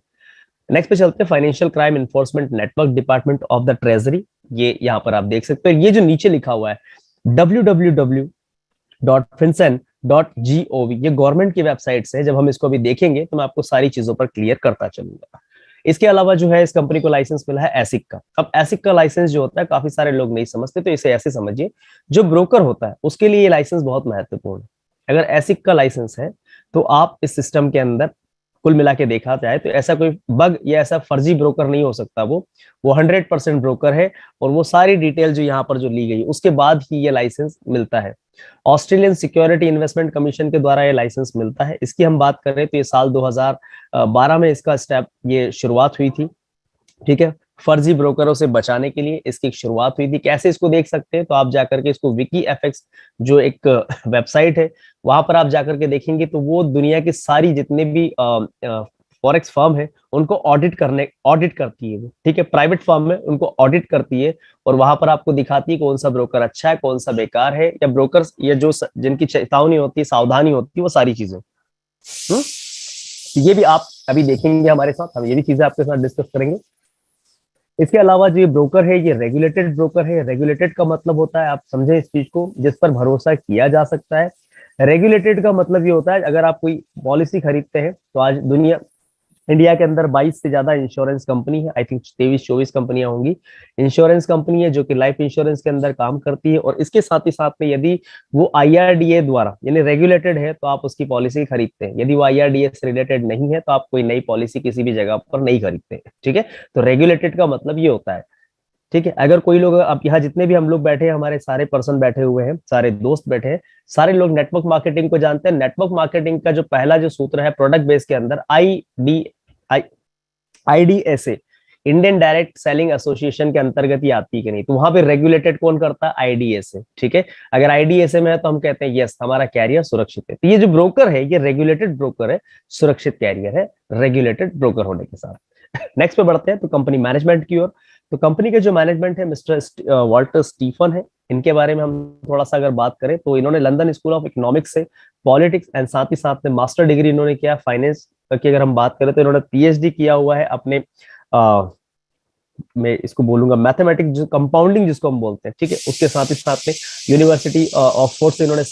[SPEAKER 1] नेक्स्ट पे चलते हैं, financial crime enforcement network department of the treasury. ये यहाँ पर आप देख सकते हो, ये जो नीचे लिखा हुआ है www.fincen.gov, ये गवर्नमेंट की वेबसाइट से है। जब हम इसको अभी देखेंगे तो मैं आपको सारी चीजों पर क्लियर करता चलूंगा। इसके अलावा जो है इस कंपनी को लाइसेंस मिला है एसिक का। अब एसिक का लाइसेंस जो होता है काफी सारे लोग नहीं समझते, तो इसे ऐसे समझिए, जो ब्रोकर होता है उसके लिए ये लाइसेंस बहुत महत्वपूर्ण है। अगर एसिक का लाइसेंस है तो आप इस सिस्टम के अंदर कुल मिला के देखा जाए तो ऐसा कोई बग या ऐसा फर्जी ब्रोकर नहीं हो सकता। वो 100% ब्रोकर है, और वो सारी डिटेल जो यहाँ पर जो ली गई उसके बाद ही ये लाइसेंस मिलता है। ऑस्ट्रेलियन सिक्योरिटी इन्वेस्टमेंट कमीशन के द्वारा ये लाइसेंस मिलता है। इसकी हम बात करें तो ये साल 2012 में इसका स्टेप ये शुरुआत हुई थी, ठीक है। फर्जी ब्रोकरों से बचाने के लिए इसकी शुरुआत हुई थी। कैसे इसको देख सकते हैं, तो आप जाकर के इसको विकी एफएक्स जो एक वेबसाइट है वहां पर आप जाकर के देखेंगे तो वो दुनिया की सारी जितने भी फॉरेक्स फर्म है उनको ऑडिट करती है वो, ठीक है। प्राइवेट फर्म है उनको ऑडिट करती है, और वहां पर आपको दिखाती है कौन सा ब्रोकर अच्छा है कौन सा बेकार है, या ब्रोकर्स या जो जिनकी चेतावनी होती है सावधानी होती है वो सारी चीजें। ये भी आप अभी देखेंगे हमारे साथ, हम ये भी चीजें आपके साथ डिस्कस करेंगे। इसके अलावा जो ये ब्रोकर है ये रेगुलेटेड ब्रोकर है। रेगुलेटेड का मतलब होता है, आप समझे इस चीज को, जिस पर भरोसा किया जा सकता है। रेगुलेटेड का मतलब ये होता है अगर आप कोई पॉलिसी खरीदते हैं तो आज इंडिया के अंदर 22 से ज्यादा इंश्योरेंस कंपनी है, आई थिंक 23-24 कंपनियां होंगी। इंश्योरेंस कंपनी है जो कि लाइफ इंश्योरेंस के अंदर काम करती है, और इसके साथ ही साथ में यदि वो IRDA द्वारा यानी रेगुलेटेड है तो आप उसकी पॉलिसी खरीदते हैं। यदि वो IRDA से रिलेटेड नहीं है तो आप कोई नई पॉलिसी किसी भी जगह पर नहीं खरीदते हैं, ठीक है। तो रेगुलेटेड का मतलब ये होता है, ठीक है। अगर कोई लोग, अब यहाँ जितने भी हम लोग बैठे हैं, हमारे सारे पर्सन बैठे हुए हैं, सारे दोस्त बैठे हैं, सारे लोग नेटवर्क मार्केटिंग को जानते हैं। नेटवर्क मार्केटिंग का जो पहला जो सूत्र है प्रोडक्ट बेस के अंदर IDSA, Indian direct selling association के अंतर्गत ही आती है कि नहीं, तो वहां पे रेगुलेटेड कौन करता है, IDSA, ठीक है। अगर IDSA में है तो हम कहते हैं यस हमारा कैरियर सुरक्षित है। तो ये जो ब्रोकर है ये रेगुलेटेड ब्रोकर है, सुरक्षित कैरियर है रेगुलेटेड ब्रोकर होने के साथ। नेक्स्ट पे बढ़ते हैं तो कंपनी मैनेजमेंट की ओर। तो कंपनी के जो मैनेजमेंट है मिस्टर वॉल्टर स्टीफन है। इनके बारे में हम थोड़ा सा अगर बात करें तो इन्होंने लंदन स्कूल ऑफ इकोनॉमिक्स से पॉलिटिक्स एंड साथ ही साथ में मास्टर डिग्री इन्होंने किया फाइनेंस की। अगर हम बात करें तो इन्होंने PhD किया हुआ है अपने मैं इसको बोलूंगा मैथमेटिक्स जो कंपाउंडिंग जिसको हम बोलते हैं, ठीक है। उसके साथ ही साथ में यूनिवर्सिटी ऑक्सफोर्ड से इन्होंने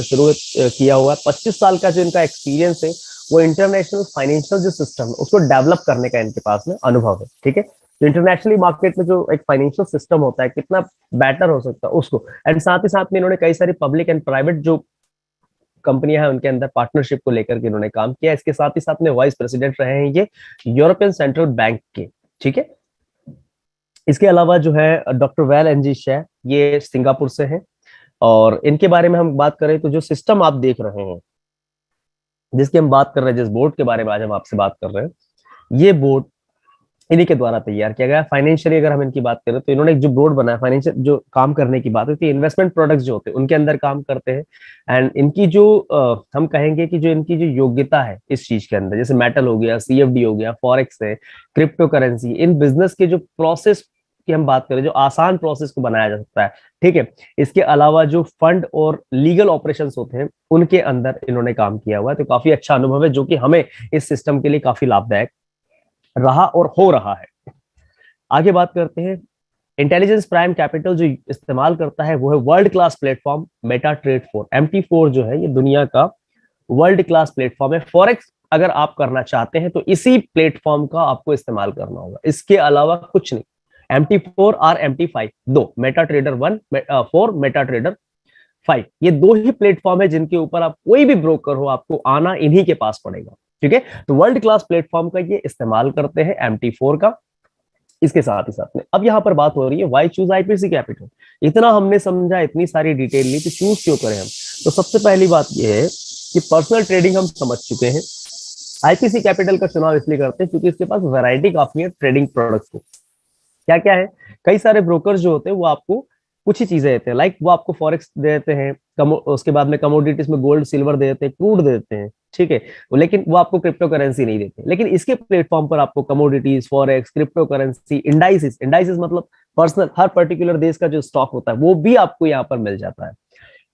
[SPEAKER 1] शुरू किया हुआ है। 25 साल का जो इनका एक्सपीरियंस है वो इंटरनेशनल फाइनेंशियल जो सिस्टम है उसको डेवलप करने का इनके पास में अनुभव है, ठीक है। तो इंटरनेशनली मार्केट में जो एक फाइनेंशियल सिस्टम होता है कितना बेटर हो सकता है उसको, एंड साथ ही साथ में इन्होंने कई सारी पब्लिक एंड प्राइवेट जो कंपनियां हैं उनके अंदर पार्टनरशिप को लेकर के इन्होंने काम किया। इसके साथ ही साथ में वाइस प्रेसिडेंट रहे हैं ये यूरोपियन सेंट्रल बैंक के, ठीक है। इसके अलावा जो है डॉक्टर वेल एनजी शे, ये सिंगापुर से हैं, और इनके बारे में हम बात करें तो जो सिस्टम आप देख रहे हैं जिसकी हम बात कर रहे हैं, जिस बोर्ड के बारे में आज हम आपसे बात कर रहे हैं, ये बोर्ड इन्हीं के द्वारा तैयार किया गया। फाइनेंशियली अगर हम इनकी बात करें तो इन्होंने एक जो बोर्ड बनाया फाइनेंशियल जो काम करने की बात होती है, इन्वेस्टमेंट प्रोडक्ट्स जो होते हैं उनके अंदर काम करते हैं। एंड इनकी जो हम कहेंगे कि जो इनकी जो योग्यता है इस चीज के अंदर, जैसे मेटल हो गया, CFD हो गया, फॉरेक्स है, क्रिप्टो करेंसी, इन बिजनेस के जो प्रोसेस की हम बात करें जो आसान प्रोसेस को बनाया जा सकता है, ठीक है। इसके अलावा जो फंड और लीगल ऑपरेशंस होते हैं उनके अंदर इन्होंने काम किया हुआ है। तो काफी अच्छा अनुभव है जो कि हमें इस सिस्टम के लिए काफी लाभदायक रहा और हो रहा है। आगे बात करते हैं, इंटेलिजेंस प्राइम कैपिटल जो इस्तेमाल करता है वो है वर्ल्ड क्लास प्लेटफॉर्म मेटाट्रेड 4। MT4 जो है ये दुनिया का वर्ल्ड क्लास प्लेटफॉर्म है। फॉरेक्स अगर आप करना चाहते हैं तो इसी प्लेटफॉर्म का आपको इस्तेमाल करना होगा, इसके अलावा कुछ नहीं। MT4 और MT5 दो, मेटाट्रेडर 1 4 मेटाट्रेडर 5, ये दो ही प्लेटफॉर्म है जिनके ऊपर आप कोई भी ब्रोकर हो आपको आना इन्हीं के पास पड़ेगा, ठीक है। तो वर्ल्ड क्लास प्लेटफॉर्म का ये इस्तेमाल करते हैं MT4 का। इसके साथ ही साथ में अब यहाँ पर बात हो रही है व्हाई चूज IPC कैपिटल। इतना हमने समझा, इतनी सारी डिटेल ली, तो चूज क्यों करें हम। तो सबसे पहली बात यह है कि पर्सनल ट्रेडिंग हम समझ चुके हैं। IPC कैपिटल का चुनाव इसलिए करते हैं क्योंकि इसके पास वैरायटी काफी है ट्रेडिंग प्रोडक्ट्स को। क्या क्या है, कई सारे ब्रोकर जो होते हैं वो आपको कुछ ही चीजें देते हैं, लाइक वो आपको फॉरेक्स दे देते हैं, उसके बाद में कमोडिटीज में गोल्ड सिल्वर दे देते हैं, क्रूड दे देते हैं, ठीक है, लेकिन वो आपको क्रिप्टो करेंसी नहीं देते। लेकिन इसके प्लेटफॉर्म पर आपको commodities, forex, crypto currency, indices, indices मतलब पर्सनल, हर पर्टिकुलर देश का जो स्टॉक होता है वो भी आपको यहाँ पर मिल जाता है।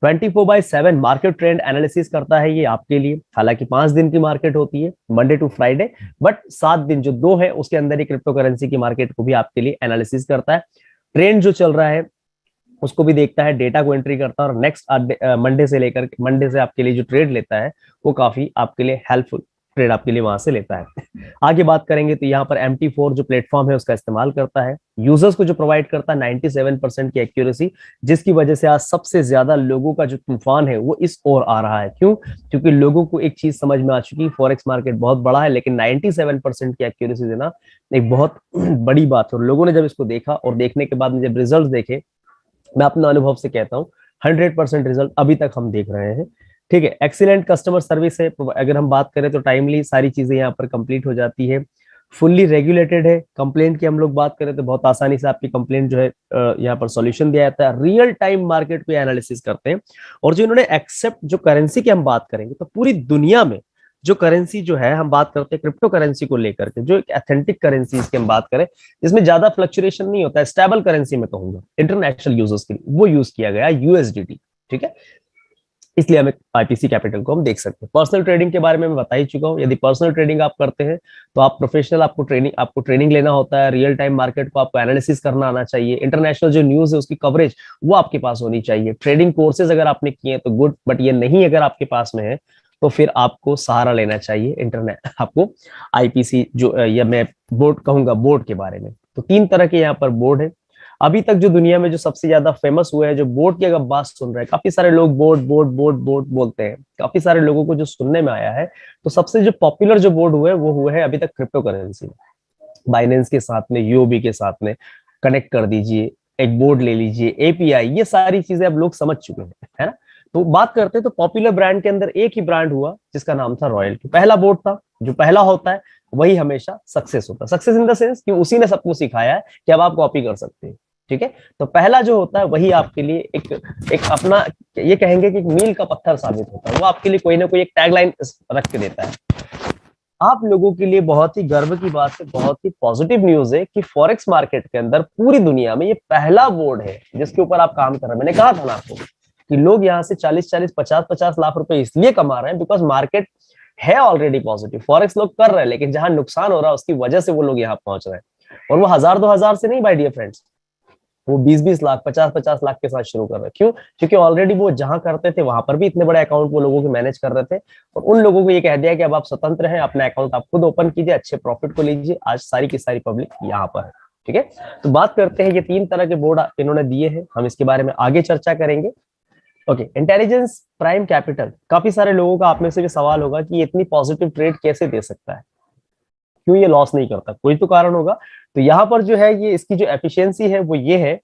[SPEAKER 1] 24/7 मार्केट ट्रेंड एनालिसिस करता है ये आपके लिए। हालांकि 5 दिन की मार्केट होती है, मंडे टू फ्राइडे, बट 7 दिन जो 2 है उसके अंदर ही क्रिप्टो करेंसी की मार्केट को भी आपके लिए एनालिसिस करता है। ट्रेंड जो चल रहा है उसको भी देखता है, डेटा को एंट्री करता है, और नेक्स्ट मंडे से आपके लिए जो ट्रेड लेता है वो काफी आपके लिए हेल्पफुल ट्रेड आपके लिए वहां से लेता है। आगे बात करेंगे तो यहाँ पर MT4 जो प्लेटफॉर्म है उसका इस्तेमाल करता है, यूजर्स को जो प्रोवाइड करता है 97% की एक्यूरेसी, जिसकी वजह से आज सबसे ज्यादा लोगों का जो तूफान है वो इस ओर आ रहा है। क्यों? क्योंकि लोगों को एक चीज समझ में आ चुकी है, फॉरेक्स मार्केट बहुत बड़ा है, लेकिन 97% की एक्यूरेसी देना एक बहुत बड़ी बात है। और लोगों ने जब इसको देखा और देखने के बाद में जब रिजल्ट देखे, मैं अपने अनुभव से कहता हूँ 100% रिजल्ट अभी तक हम देख रहे हैं। ठीक है, एक्सीलेंट कस्टमर सर्विस है, अगर हम बात करें तो टाइमली सारी चीजें यहाँ पर कंप्लीट हो जाती है, फुल्ली रेगुलेटेड है। कंप्लेंट की हम लोग बात करें तो बहुत आसानी से आपकी कंप्लेंट जो है यहाँ पर सॉल्यूशन दिया जाता है, रियल टाइम मार्केट को एनालिसिस करते हैं। और जो इन्होंने एक्सेप्ट, जो करेंसी की हम बात करेंगे तो पूरी दुनिया में जो करेंसी जो है, हम बात करते हैं क्रिप्टो करेंसी को लेकर के, जो एक ऑथेंटिक करेंसी की हम बात करें जिसमें ज्यादा फ्लक्चुएशन नहीं होता है, स्टेबल करेंसी में कहूंगा इंटरनेशनल यूजर्स के लिए, वो यूज किया गया USDT। ठीक है, इसलिए हमें IPC कैपिटल को हम देख सकते हैं। पर्सनल ट्रेडिंग के बारे में मैं बता ही चुका हूं। यदि पर्सनल ट्रेडिंग आप करते हैं तो आप प्रोफेशनल, आपको ट्रेनिंग लेना होता है, रियल टाइम मार्केट को आपको एनालिसिस करना आना चाहिए, इंटरनेशनल जो न्यूज है उसकी कवरेज वो आपके पास होनी चाहिए। ट्रेडिंग कोर्सेज अगर आपने किए तो गुड, बट ये नहीं अगर आपके पास में है तो फिर आपको सहारा लेना चाहिए इंटरनेट, आपको IPC जो, या मैं बोर्ड कहूंगा बोर्ड के बारे में। तो 3 तरह के यहाँ पर बोर्ड है। अभी तक जो दुनिया में जो सबसे ज्यादा फेमस हुए हैं, जो बोर्ड की अगर बात सुन रहे हैं, काफी सारे लोग बोर्ड बोर्ड बोर्ड बोर्ड बोलते हैं, काफी सारे लोगों को जो सुनने में आया है, तो सबसे जो पॉपुलर जो बोर्ड हुए वो हुए हैं अभी तक क्रिप्टो करेंसी। बाइनेंस के साथ में, UOB के साथ में कनेक्ट कर दीजिए, एक बोर्ड ले लीजिए, API, ये सारी चीजें अब लोग समझ चुके हैं, है ना। तो बात करते हैं तो पॉपुलर ब्रांड के अंदर एक ही ब्रांड हुआ जिसका नाम था रॉयल्टी। पहला बोर्ड था, जो पहला होता है वही हमेशा सक्सेस होता है। सक्सेस इन द सेंस कि उसी ने सबको सिखाया है कि अब आप कॉपी कर सकते हैं। ठीक है, तो पहला जो होता है वही आपके लिए एक अपना, ये कहेंगे कि एक मील का पत्थर साबित होता है। वो आपके लिए कोई ना कोई एक टैगलाइन रख के देता है। आप लोगों के लिए बहुत ही गर्व की बात है, बहुत ही पॉजिटिव न्यूज है कि फॉरेक्स मार्केट के अंदर पूरी दुनिया में ये पहला बोर्ड है जिसके ऊपर आप काम कर रहे हैं। मैंने कहा था ना आपको कि लोग यहाँ से 40-40, 50-50 लाख रुपए इसलिए कमा रहे हैं बिकॉज मार्केट है ऑलरेडी पॉजिटिव। फॉरेक्स लोग कर रहे हैं, लेकिन जहां नुकसान हो रहा है उसकी वजह से वो लोग यहाँ पहुंच रहे हैं। और वो 1000-2000 से नहीं बाय डियर फ्रेंड्स, वो 20-20 लाख, 50-50 लाख के साथ शुरू कर रहे हैं। क्यों? क्योंकि ऑलरेडी वो जहां करते थे वहां पर भी इतने बड़े अकाउंट वो लोगों के मैनेज कर रहे थे, और उन लोगों को ये कह दिया कि अब आप स्वतंत्र हैं, अपना अकाउंट आप खुद ओपन कीजिए, अच्छे प्रॉफिट को लीजिए। आज सारी की सारी पब्लिक यहाँ पर है। ठीक है, तो बात करते हैं, ये 3 तरह के बोर्ड इन्होंने दिए हैं, हम इसके बारे में आगे चर्चा करेंगे। ओके, इंटेलिजेंस प्राइम कैपिटल, काफी सारे लोगों का आप में से भी सवाल होगा कि ये इतनी पॉजिटिव ट्रेड कैसे दे सकता है, क्यों ये लॉस नहीं करता, कोई तो कारण होगा। तो यहाँ पर जो है ये इसकी जो एफिशिएंसी है वो ये है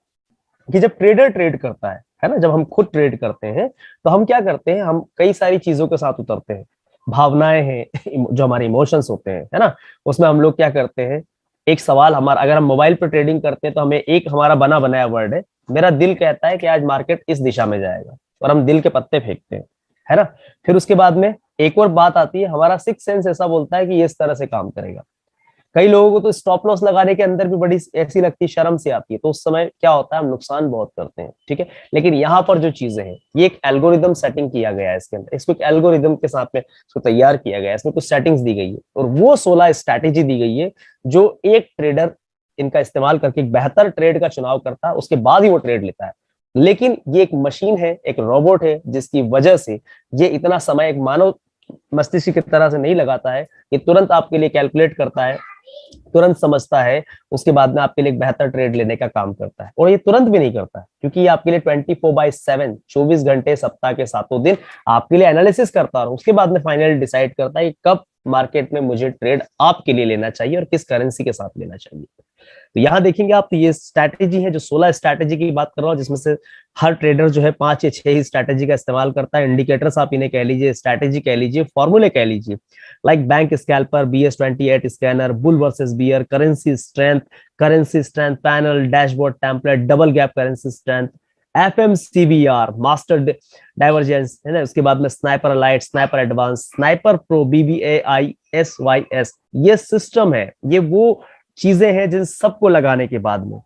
[SPEAKER 1] कि जब ट्रेडर ट्रेड करता है ना, जब हम खुद ट्रेड करते हैं तो हम क्या करते हैं, हम कई सारी चीजों के साथ उतरते हैं। भावनाएं हैं, जो हमारे इमोशंस होते हैं, है ना, उसमें हम लोग क्या करते हैं, एक सवाल हमारा, अगर हम मोबाइल पर ट्रेडिंग करते हैं तो हमें एक हमारा बना बनाया वर्ड है, मेरा दिल कहता है कि आज मार्केट इस दिशा में जाएगा, और हम दिल के पत्ते फेंकते हैं, है ना। फिर उसके बाद में एक और बात आती है, हमारा सिक्स सेंस ऐसा बोलता है कि ये इस तरह से काम करेगा। कई लोगों को तो स्टॉप लॉस लगाने के अंदर भी बड़ी ऐसी लगती है, शर्म से आती है, तो उस समय क्या होता है, हम नुकसान बहुत करते हैं। ठीक है, लेकिन यहाँ पर जो चीजें हैं, ये एक एल्गोरिदम सेटिंग किया गया है इसके अंदर, इसको एक एल्गोरिदम के साथ में इसको तैयार किया गया है, इसमें कुछ सेटिंग्स दी गई है, और वो 16 स्ट्रैटेजी दी गई है जो एक ट्रेडर इनका इस्तेमाल करके एक बेहतर ट्रेड का चुनाव करता है, उसके बाद ही वो ट्रेड लेता है। लेकिन ये एक मशीन है, एक रोबोट है, जिसकी वजह से ये इतना समय एक मानव मस्तिष्क की तरह से नहीं लगाता है, ये तुरंत आपके लिए कैलकुलेट करता है, तुरंत समझता है, उसके बाद में आपके लिए एक बेहतर ट्रेड लेने का काम करता है। और ये तुरंत भी नहीं करता है, क्योंकि ये आपके लिए 24/7 24 घंटे सप्ताह के 7 दिन आपके लिए एनालिसिस करता है, और उसके बाद में फाइनल डिसाइड करता है कि कब मार्केट में मुझे ट्रेड आपके लिए लेना चाहिए और किस करेंसी के साथ लेना चाहिए। तो यहाँ देखेंगे आप, तो ये स्ट्रैटेजी है, जो 16 स्ट्रैटेजी की बात कर रहा हूँ, जिसमें से हर ट्रेडर जो है 5 या 6 ही स्ट्रैटेजी का इस्तेमाल करता है। इंडिकेटर्स आप इन्हें कह लीजिए, स्ट्रैटेजी कह लीजिए, फॉर्मूले कह लीजिए, like bank scalper, BS28 scanner, bull versus bear, currency strength panel, dashboard template, double gap currency strength, FMCBR master divergence है ना, उसके बाद में sniper light, sniper advance, sniper pro, BBAISYS, ये सिस्टम है, ये वो चीजें हैं जिन सबको लगाने के बाद में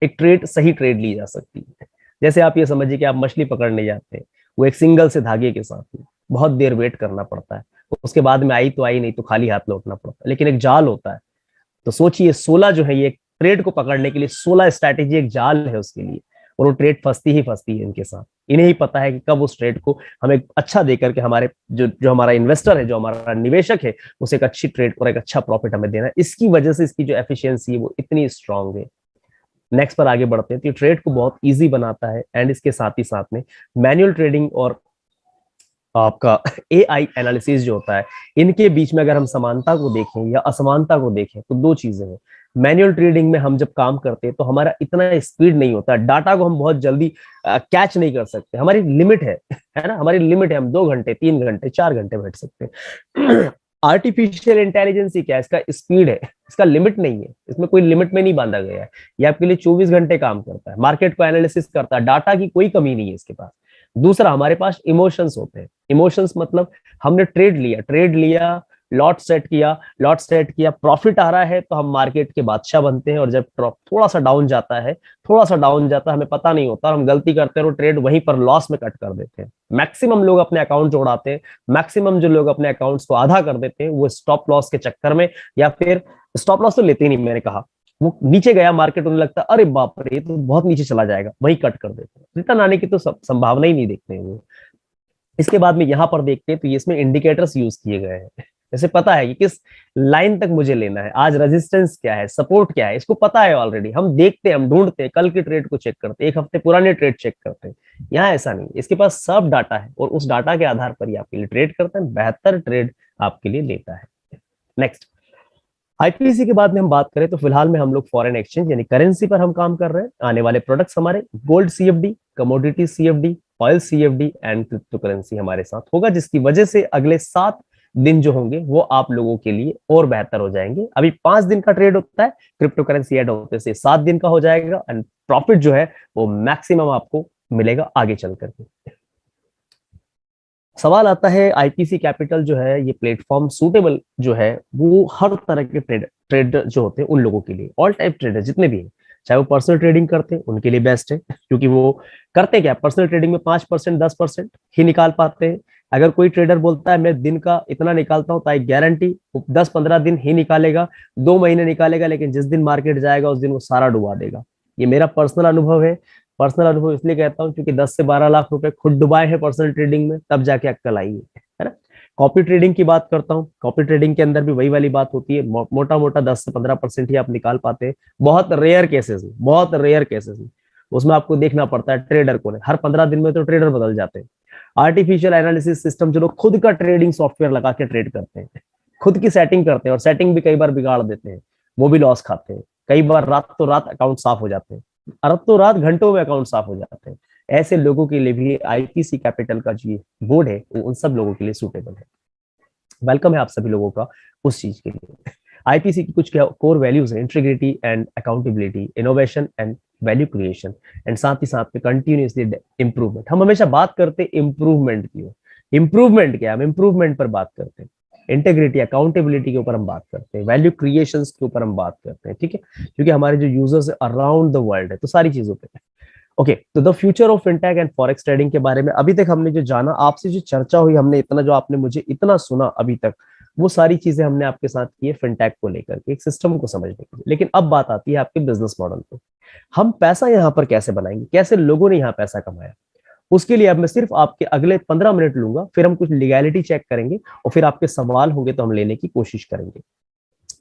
[SPEAKER 1] एक ट्रेड, सही ट्रेड ली जा सकती है। जैसे आप ये समझिए कि आप मछली पकड़ने जाते हैं, वो एक सिंगल से धागे के साथ में बहुत देर वेट करना पड़ता है, उसके बाद में आई तो आई, नहीं तो खाली हाथ लौटना पड़ता है। लेकिन एक जाल होता है, तो सोचिए 16 जो है, ये ट्रेड को पकड़ने के लिए 16 स्ट्रैटेजी, एक जाल है उसके लिए, और वो ट्रेड फंसती ही फंसती है इनके साथ। इन्हें ही पता है कि कब उस ट्रेड को हमें अच्छा देकर के हमारे जो हमारा इन्वेस्टर है, जो हमारा निवेशक है, उसे एक अच्छी ट्रेड और एक अच्छा प्रॉफिट हमें देना है। इसकी वजह से इसकी जो एफिशिएंसी है वो इतनी स्ट्रांग है। नेक्स्ट पर आगे बढ़ते हैं। तो ये ट्रेड को बहुत इजी बनाता है, एंड इसके साथ ही साथ में मैनुअल ट्रेडिंग और आपका AI एनालिसिस जो होता है, इनके बीच में अगर हम समानता को देखें या असमानता को देखें तो दो चीजें हैं। मैनुअल ट्रेडिंग में हम जब काम करते हैं तो हमारा इतना स्पीड नहीं होता, डाटा को हम बहुत जल्दी कैच नहीं कर सकते, हमारी लिमिट है ना, हमारी लिमिट है, हम 2 घंटे 3 घंटे 4 घंटे बैठ सकते हैं। आर्टिफिशियल इंटेलिजेंस ही क्या है, इसका स्पीड है, इसका लिमिट नहीं है, इसमें कोई लिमिट में नहीं बांधा गया है। ये आपके लिए 24 घंटे काम करता है, मार्केट को एनालिसिस करता है, डाटा की कोई कमी नहीं है इसके पास। दूसरा, हमारे पास इमोशंस होते हैं। इमोशंस मतलब हमने ट्रेड लिया, लॉट सेट किया, प्रॉफिट आ रहा है तो हम मार्केट के बादशाह बनते हैं, और जब थोड़ा सा डाउन जाता है, हमें पता नहीं होता और हम गलती करते हैं और ट्रेड वहीं पर लॉस में कट कर देते हैं। मैक्सिमम लोग अपने अकाउंट जोड़ाते हैं, मैक्सिमम जो लोग अपने अकाउंट्स को आधा कर देते हैं वो स्टॉप लॉस के चक्कर में, या फिर स्टॉप लॉस तो लेते ही नहीं, मैंने कहा वो नीचे गया मार्केट, उन्हें लगता है अरे बाप रे ये तो बहुत नीचे चला जाएगा, वही कट कर देते हैं, रिटर्न आने की तो संभावना ही नहीं देखते हैं वो। इसके बाद में यहाँ पर देखते हैं तो इसमें इंडिकेटर्स यूज किए गए हैं। जैसे पता है कि किस लाइन तक मुझे लेना है, आज रेजिस्टेंस क्या है, सपोर्ट क्या है, इसको पता है ऑलरेडी। हम देखते हैं, हम ढूंढते हैं, कल के ट्रेड को चेक करते हैं, 1 हफ्ते पुराने ट्रेड चेक करते हैं। यहाँ ऐसा नहीं, इसके पास सब डाटा है और उस डाटा के आधार पर ही आपके लिए ट्रेड करता है, बेहतर ट्रेड आपके लिए लेता है। नेक्स्ट, IPC के बाद में हम बात करें तो फिलहाल में हम लोग फॉरेन एक्सचेंज यानी करेंसी पर हम काम कर रहे हैं। आने वाले प्रोडक्ट्स हमारे gold CFD, commodity CFD, oil CFD and crypto currency हमारे साथ होगा, जिसकी वजह से अगले 7 दिन जो होंगे वो आप लोगों के लिए और बेहतर हो जाएंगे। अभी 5 दिन का ट्रेड होता है, क्रिप्टो करेंसी ऐड होते से 7 दिन का हो जाएगा, एंड प्रॉफिट जो है वो मैक्सिमम आपको मिलेगा आगे चल करके। सवाल आता है, IPC कैपिटल जो है ये प्लेटफॉर्म सूटेबल जो है वो हर तरह के ट्रेडर जो होते हैं उन लोगों के लिए, ऑल टाइप ट्रेडर जितने भी हैं, चाहे वो पर्सनल ट्रेडिंग करते हैं उनके लिए बेस्ट है, क्योंकि वो करते क्या, पर्सनल ट्रेडिंग में 5% 10% ही निकाल पाते हैं। अगर कोई ट्रेडर बोलता है मैं दिन का इतना निकालता हूँ, तो आई गारंटी 10-15 दिन ही निकालेगा, 2 महीने निकालेगा, लेकिन जिस दिन मार्केट जाएगा उस दिन वो सारा डुबा देगा। ये मेरा पर्सनल अनुभव है। पर्सनल अनुभव इसलिए कहता हूँ क्योंकि 10 से 12 लाख रुपए खुद डुबाए हैं पर्सनल ट्रेडिंग में, तब जाके अक्कल आई है ना। कॉपी ट्रेडिंग की बात करता हूँ, कॉपी ट्रेडिंग के अंदर भी वही वाली बात होती है, मोटा मोटा 10 से 15% ही आप निकाल पाते हैं, बहुत रेयर केसेस में उसमें आपको देखना पड़ता है ट्रेडर को, हर 15 दिन में तो ट्रेडर बदल जाते हैं। आर्टिफिशियल एनालिसिस सिस्टम, जो लोग खुद का ट्रेडिंग सॉफ्टवेयर लगा के ट्रेड करते हैं, खुद की सेटिंग करते हैं और सेटिंग भी कई बार बिगाड़ देते हैं, वो भी लॉस खाते हैं। कई बार रात अकाउंट साफ हो जाते हैं, रात घंटों में अकाउंट साफ हो जाते हैं। ऐसे लोगों के लिए भी IPC कैपिटल का जो बोर्ड है वो उन सब लोगों के लिए सूटेबल है। वेलकम है आप सभी लोगों का उस चीज के लिए। IPC की कुछ कोर वैल्यूज है, integrity and accountability, innovation and value creation, and साथ ही साथ में कंटिन्यूअसली इंप्रूवमेंट। हम हमेशा बात करते हैं इंप्रूवमेंट की, इंप्रूवमेंट क्या है, हम इंप्रूवमेंट पर बात करते हैं। इंटीग्रिटी अकाउंटेबिलिटी के ऊपर हम बात करते हैं, वैल्यू क्रिएशंस के ऊपर हम बात करते हैं, ठीक है, क्योंकि हमारे जो यूजर्स अराउंड द वर्ल्ड है, तो सारी चीजों पे। ओके, तो the future of fintech and forex trading के बारे में अभी तक हमने जो जाना, आपसे जो चर्चा हुई, हमने इतना जो आपने मुझे इतना सुना अभी तक, वो सारी चीजें हमने आपके साथ की है फिनटेक को लेकर के, एक सिस्टम को समझने के लिए। लेकिन अब बात आती है आपके बिजनेस मॉडल पे, हम पैसा यहाँ पर कैसे बनाएंगे, कैसे लोगों ने यहाँ पैसा कमाया। उसके लिए अब मैं सिर्फ आपके अगले 15 मिनट लूंगा, फिर हम कुछ लीगैलिटी चेक करेंगे और फिर आपके सवाल होंगे तो हम लेने की कोशिश करेंगे।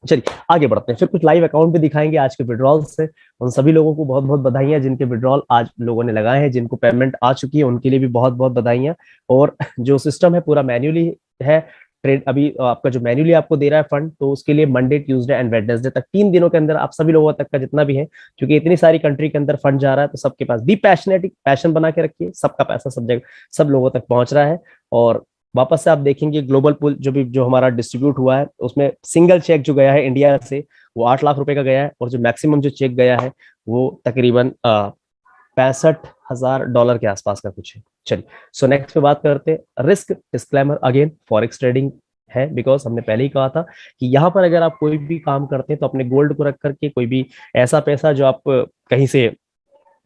[SPEAKER 1] चलिए आगे बढ़ते हैं, फिर कुछ लाइव अकाउंट भी दिखाएंगे आज के विड्रॉल से। उन सभी लोगों को बहुत बहुत बधाइयां जिनके विड्रॉल आज लोगों ने लगाए हैं, जिनको पेमेंट आ चुकी है उनके लिए भी बहुत बहुत बधाइयां। और जो सिस्टम है पूरा मैन्युअली है, ट्रेड अभी आपका जो मैन्युअली आपको दे रहा है फंड, तो उसके लिए मंडे ट्यूसडे एंड वेडनेसडे तक 3 दिनों के अंदर आप सभी लोगों तक का जितना भी है, क्योंकि इतनी सारी कंट्री के अंदर फंड जा रहा है, तो सबके पास बी पैशनेट, पैशन बना के रखिए, सबका पैसा सब लोगों तक पहुंच रहा है। और वापस से आप देखेंगे ग्लोबल पूल जो हमारा डिस्ट्रीब्यूट हुआ है, उसमें सिंगल चेक जो गया है इंडिया से वो 8 लाख रुपए का गया है, और जो मैक्सिमम जो चेक गया है वो तकरीबन $65,000 के आसपास का कुछ है। चलिए, सो नेक्स्ट पे बात करते हैं risk disclaimer. Again forex trading है, बिकॉज हमने पहले ही कहा था कि यहाँ पर अगर आप कोई भी काम करते हैं तो अपने गोल्ड को रख करके कोई भी ऐसा पैसा जो आप कहीं से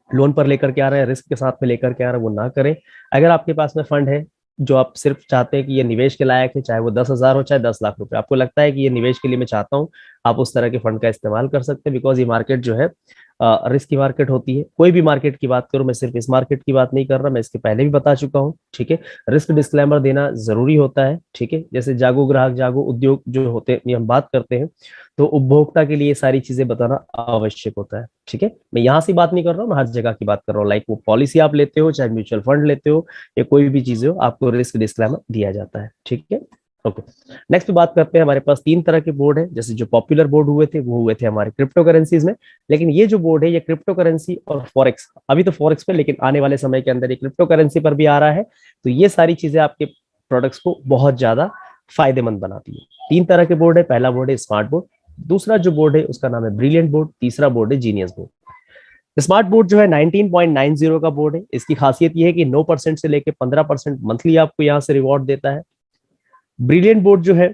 [SPEAKER 1] लोन पर लेकर के आ रहे हैं, रिस्क के साथ में लेकर के आ रहे हैं, वो ना करें। अगर आपके पास में फंड है जो आप सिर्फ चाहते हैं कि ये निवेश के लायक है, चाहे वो 10,000 हो चाहे 10 लाख रुपए, आपको लगता है कि ये निवेश के लिए मैं चाहता हूँ, आप उस तरह के फंड का इस्तेमाल कर सकते हैं। बिकॉज ये मार्केट जो है रिस्क की मार्केट होती है। कोई भी मार्केट की बात करूं, मैं सिर्फ इस मार्केट की बात नहीं कर रहा, मैं इसके पहले भी बता चुका हूं, ठीक है। रिस्क डिस्क्लेमर देना जरूरी होता है, ठीक है। जैसे जागो ग्राहक जागो उद्योग जो होते हैं, ये हम बात करते हैं, तो उपभोक्ता के लिए सारी चीजें बताना आवश्यक होता है, ठीक है। मैं यहाँ से बात नहीं कर रहा हूँ, मैं हर जगह की बात कर रहा हूँ। लाइक वो पॉलिसी आप लेते हो, चाहे म्यूचुअल फंड लेते हो या कोई भी चीजें हो, आपको रिस्क डिस्क्लेमर दिया जाता है, ठीक है। ओके, नेक्स्ट पे बात करते हैं। हमारे पास 3 तरह के बोर्ड है। जैसे जो पॉपुलर बोर्ड हुए थे वो हुए थे हमारे क्रिप्टो करेंसीज में, लेकिन ये जो बोर्ड है ये क्रिप्टो करेंसी और फॉरेक्स, अभी तो फॉरेक्स पे, लेकिन आने वाले समय के अंदर ये क्रिप्टो करेंसी पर भी आ रहा है। तो ये सारी चीजें आपके प्रोडक्ट्स को बहुत ज्यादा फायदेमंद बनाती है। 3 तरह के बोर्ड है। पहला बोर्ड है स्मार्ट बोर्ड, दूसरा जो बोर्ड है उसका नाम है ब्रिलियंट बोर्ड, तीसरा बोर्ड है जीनियस बोर्ड। स्मार्ट बोर्ड जो है 19.90 का बोर्ड है। इसकी खासियत यह है कि 9% से लेकर 15% मंथली आपको यहाँ से रिवॉर्ड देता है। ब्रिलियंट बोर्ड जो है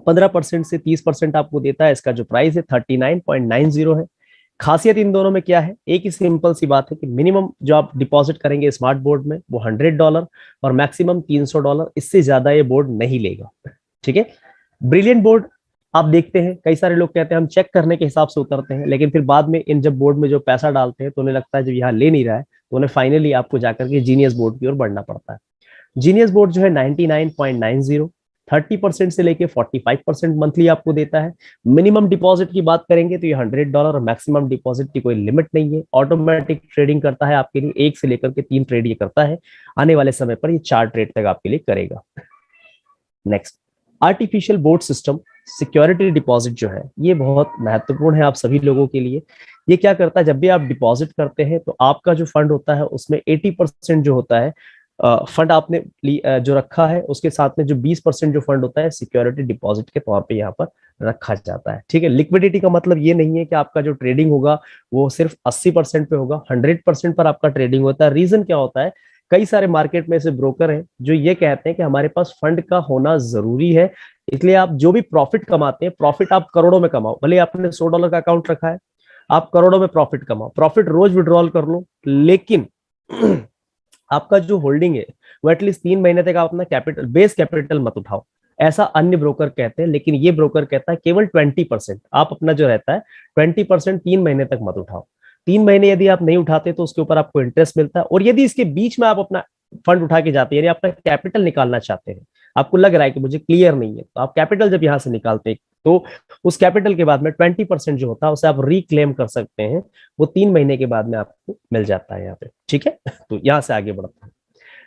[SPEAKER 1] 15% से 30% आपको देता है। इसका जो प्राइस है 39.90 है। खासियत इन दोनों में क्या है, एक ही सिंपल सी बात है कि मिनिमम जो आप डिपॉजिट करेंगे स्मार्ट बोर्ड में वो $100 और मैक्सिमम $300, इससे ज्यादा ये बोर्ड नहीं लेगा, ठीक है। ब्रिलियंट बोर्ड आप देखते हैं, कई सारे लोग कहते हैं हम चेक करने के हिसाब से उतरते हैं, लेकिन फिर बाद में इन जब बोर्ड में जो पैसा डालते हैं तो उन्हें लगता है जब यहाँ ले नहीं रहा है तो उन्हें फाइनली आपको जाकर के जीनियस बोर्ड की ओर बढ़ना पड़ता है। जीनियस बोर्ड जो है 99.90, 30% से लेके 45% मंथली आपको देता है। मिनिमम डिपॉजिट की बात करेंगे तो ये $100 और मैक्सिमम डिपॉजिट की कोई लिमिट नहीं है। ऑटोमेटिक ट्रेडिंग करता है आपके लिए, 1 से लेकर के 3 ट्रेड ये करता है। आने वाले समय पर ये 4 ट्रेड तक आपके लिए करेगा। Next, artificial board system security deposit जो है ये बहुत महत्वपूर्ण है आप सभी लोगों के लिए। ये क्या करता है, जब भी आप डिपॉजिट करते हैं तो आपका जो फंड होता है उसमें 80% जो होता है फंड आपने जो रखा है, उसके साथ में जो 20% जो फंड होता है सिक्योरिटी डिपॉजिट के तौर पे यहाँ पर रखा जाता है, ठीक है। लिक्विडिटी का मतलब ये नहीं है कि आपका जो ट्रेडिंग होगा वो सिर्फ 80% पे होगा, 100% पर आपका ट्रेडिंग होता है। रीजन क्या होता है, कई सारे मार्केट में ऐसे ब्रोकर हैं जो ये कहते हैं कि हमारे पास फंड का होना जरूरी है, इसलिए आप जो भी प्रॉफिट कमाते हैं, प्रॉफिट आप करोड़ों में कमाओ, भले आपने $100 का अकाउंट रखा है, आप करोड़ों में प्रॉफिट कमाओ, प्रॉफिट रोज विड्रॉल कर लो, लेकिन आपका जो होल्डिंग है वो एटलीस्ट 3 महीने तक आप अपना कैपिटल, बेस कैपिटल मत उठाओ, ऐसा अन्य ब्रोकर कहते हैं। लेकिन ये ब्रोकर कहता है केवल 20% आप अपना जो रहता है 20% 3 महीने तक मत उठाओ। 3 महीने यदि आप नहीं उठाते तो उसके ऊपर आपको इंटरेस्ट मिलता है, और यदि इसके बीच में आप अपना फंड उठा के जाते हैं, यानी अपना कैपिटल निकालना चाहते हैं, आपको लग रहा है कि मुझे क्लियर नहीं है, तो आप कैपिटल जब यहां से निकालते हैं तो उस कैपिटल के बाद में 20% जो होता है उसे आप रिक्लेम कर सकते हैं, वो 3 महीने के बाद में आपको मिल जाता है यहाँ पे, ठीक है। तो यहाँ से आगे बढ़ता है।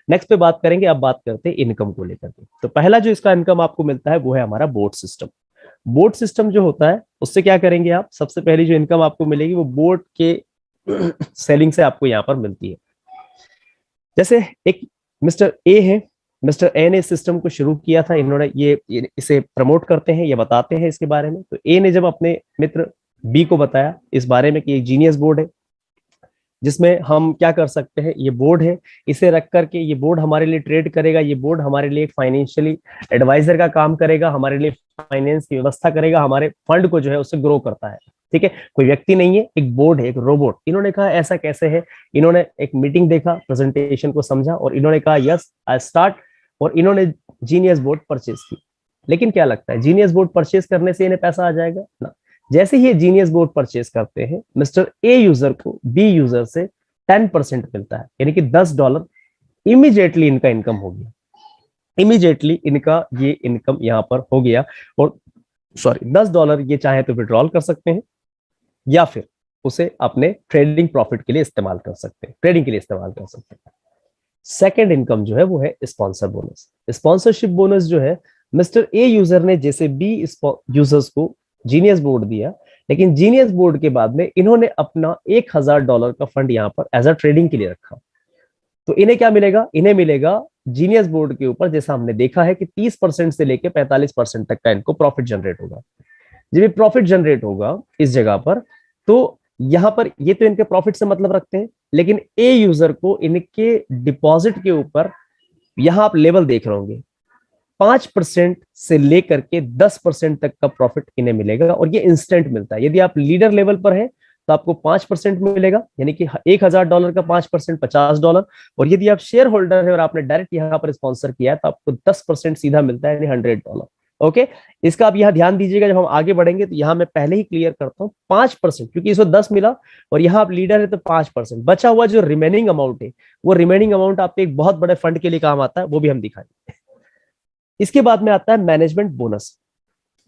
[SPEAKER 1] नेक्स्ट पे बात करेंगे, अब बात करते हैं इनकम को लेकर के। तो पहला जो इसका इनकम आपको मिलता है वो है हमारा बोर्ड सिस्टम। बोर्ड सिस्टम जो होता है उससे क्या करेंगे आप, सबसे पहली जो इनकम आपको मिलेगी वो बोर्ड के सेलिंग से आपको यहाँ पर मिलती है। जैसे एक मिस्टर ए है, मिस्टर ए ने इस सिस्टम को शुरू किया था, इन्होंने ये इसे प्रमोट करते हैं, ये बताते हैं इसके बारे में। तो ए ने जब अपने मित्र बी को बताया इस बारे में कि एक जीनियस बोर्ड है जिसमें हम क्या कर सकते हैं, ये बोर्ड है, इसे रख करके ये बोर्ड हमारे लिए ट्रेड करेगा, ये बोर्ड हमारे लिए फाइनेंशियली एडवाइजर का काम करेगा, हमारे लिए फाइनेंस की व्यवस्था करेगा, हमारे फंड को जो है उससे ग्रो करता है, ठीक है। कोई व्यक्ति नहीं है, एक बोर्ड है, एक रोबोट। इन्होंने कहा ऐसा कैसे है, इन्होंने एक मीटिंग देखा, प्रेजेंटेशन को समझा और इन्होंने कहा यस आई स्टार्ट, और इन्होंने जीनियस बोर्ड परचेज की। लेकिन क्या लगता है जीनियस बोर्ड परचेज करने से इन्हें पैसा आ जाएगा ना। जैसे ही जीनियस बोर्ड परचेज करते हैं, मिस्टर ए यूजर को बी यूजर से 10% मिलता है, यानी कि $10 इमीडिएटली इनका इनकम हो गया, इमीडिएटली इनका ये इनकम यहां पर हो गया। और सॉरी, $10 ये चाहे तो विड्रॉल कर सकते हैं या फिर उसे अपने ट्रेडिंग प्रॉफिट के लिए इस्तेमाल कर सकते हैं, ट्रेडिंग के लिए इस्तेमाल कर सकते हैं। सेकेंड इनकम जो है वो है स्पॉन्सर बोनस। स्पॉन्सरशिप बोनस जो है, मिस्टर ए यूजर ने जैसे बी यूजर्स को जीनियस बोर्ड दिया, लेकिन जीनियस बोर्ड के बाद में इन्होंने अपना $1,000 का फंड यहाँ पर एज अ ट्रेडिंग के लिए रखा, तो इन्हें क्या मिलेगा, इन्हें मिलेगा जीनियस बोर्ड के ऊपर, जैसा हमने देखा है कि 30% से लेकर 45% तक का इनको प्रॉफिट जनरेट होगा। जब ये प्रॉफिट जनरेट होगा इस जगह पर, तो यहां पर ये तो इनके प्रॉफिट से मतलब रखते हैं, लेकिन ए यूजर को इनके डिपॉजिट के ऊपर, यहां आप लेवल देख रहे होंगे, 5% से लेकर के 10% तक का प्रॉफिट इन्हें मिलेगा, और ये इंस्टेंट मिलता है। यदि आप लीडर लेवल पर है तो आपको 5% मिलेगा, यानी कि $1,000 का 5% $50। और यदि आप शेयर होल्डर है और आपने डायरेक्ट यहाँ पर स्पॉन्सर किया है तो आपको 10% सीधा मिलता है, यानी $100। ओके, इसका आप यहाँ ध्यान दीजिएगा। जब हम आगे बढ़ेंगे तो यहाँ मैं पहले ही क्लियर करता हूँ, 5%, क्योंकि इसको 10 मिला और यहाँ आप लीडर है तो 5%, बचा हुआ जो रिमेनिंग अमाउंट है, वो रिमेनिंग अमाउंट आपके एक बहुत बड़े फंड के लिए काम आता है, वो भी हम दिखाएंगे। इसके बाद में आता है मैनेजमेंट बोनस।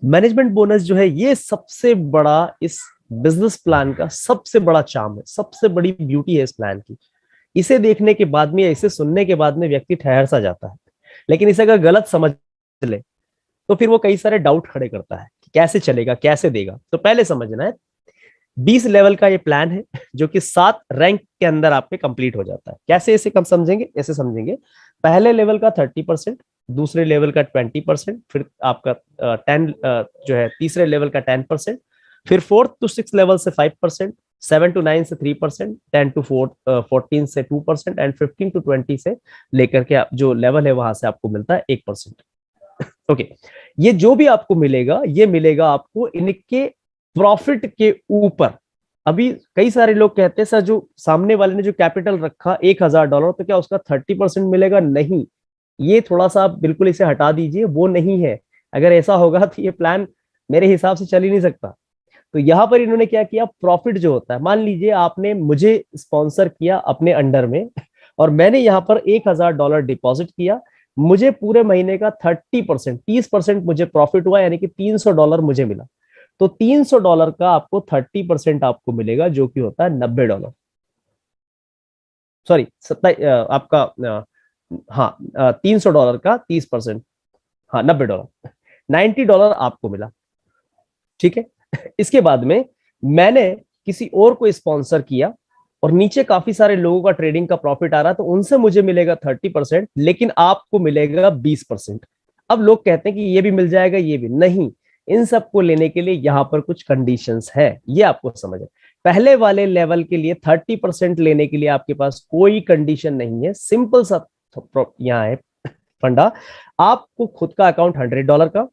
[SPEAKER 1] मैनेजमेंट बोनस जो है, ये सबसे बड़ा इस बिजनेस प्लान का सबसे बड़ा चार्म है, सबसे बड़ी ब्यूटी है इस प्लान की। इसे देखने के बाद में, इसे सुनने के बाद में व्यक्ति ठहर सा जाता है, लेकिन इसे अगर गलत समझ ले तो फिर वो कई सारे डाउट खड़े करता है कि कैसे चलेगा, कैसे देगा। तो पहले समझना है, 20 लेवल का ये प्लान है जो कि 7 रैंक के अंदर आपके कंप्लीट हो जाता है। कैसे इसे कम समझेंगे, ऐसे समझेंगे, पहले लेवल का 30%, दूसरे लेवल का 20%, फिर आपका 10 जो है तीसरे लेवल का 10%, फिर 4th to 6th लेवल से 5%, 7 to 9 से 3%, 10 to 14 से 2%, एंड 15 to 20 से लेकर के जो लेवल है वहां से आपको मिलता है 1%। ओके, ये जो भी आपको मिलेगा, ये मिलेगा आपको इनके प्रॉफिट के ऊपर। अभी कई सारे लोग कहते हैं सर, जो सामने वाले ने जो कैपिटल रखा $1,000, तो क्या उसका 30% मिलेगा? नहीं, ये थोड़ा सा आप बिल्कुल इसे हटा दीजिए, वो नहीं है। अगर ऐसा होगा तो ये प्लान मेरे हिसाब से चल ही नहीं सकता। तो यहां पर इन्होंने क्या किया, प्रॉफिट जो होता है, मान लीजिए आपने मुझे स्पॉन्सर किया अपने अंडर में और मैंने यहाँ पर $1,000 डिपॉजिट किया, मुझे पूरे महीने का 30%, 30% मुझे प्रॉफिट हुआ, यानी कि $300 मुझे मिला। तो $300 का आपको 30% आपको मिलेगा, जो कि होता है $90। सॉरी, आपका हाँ, $300 का 30%, हाँ $90, $90 आपको मिला। ठीक है। इसके बाद में मैंने किसी और को स्पॉन्सर किया और नीचे काफी सारे लोगों का ट्रेडिंग का प्रॉफिट आ रहा है, तो उनसे मुझे मिलेगा 30%, लेकिन आपको मिलेगा 20%। अब लोग कहते हैं कि ये भी मिल जाएगा, ये भी नहीं। इन सबको लेने के लिए यहां पर कुछ कंडीशंस है, ये आपको समझ है। पहले वाले लेवल के लिए 30% लेने के लिए आपके पास कोई कंडीशन नहीं है, सिंपल सा यहाँ है फंडा। आपको खुद का अकाउंट $100 का,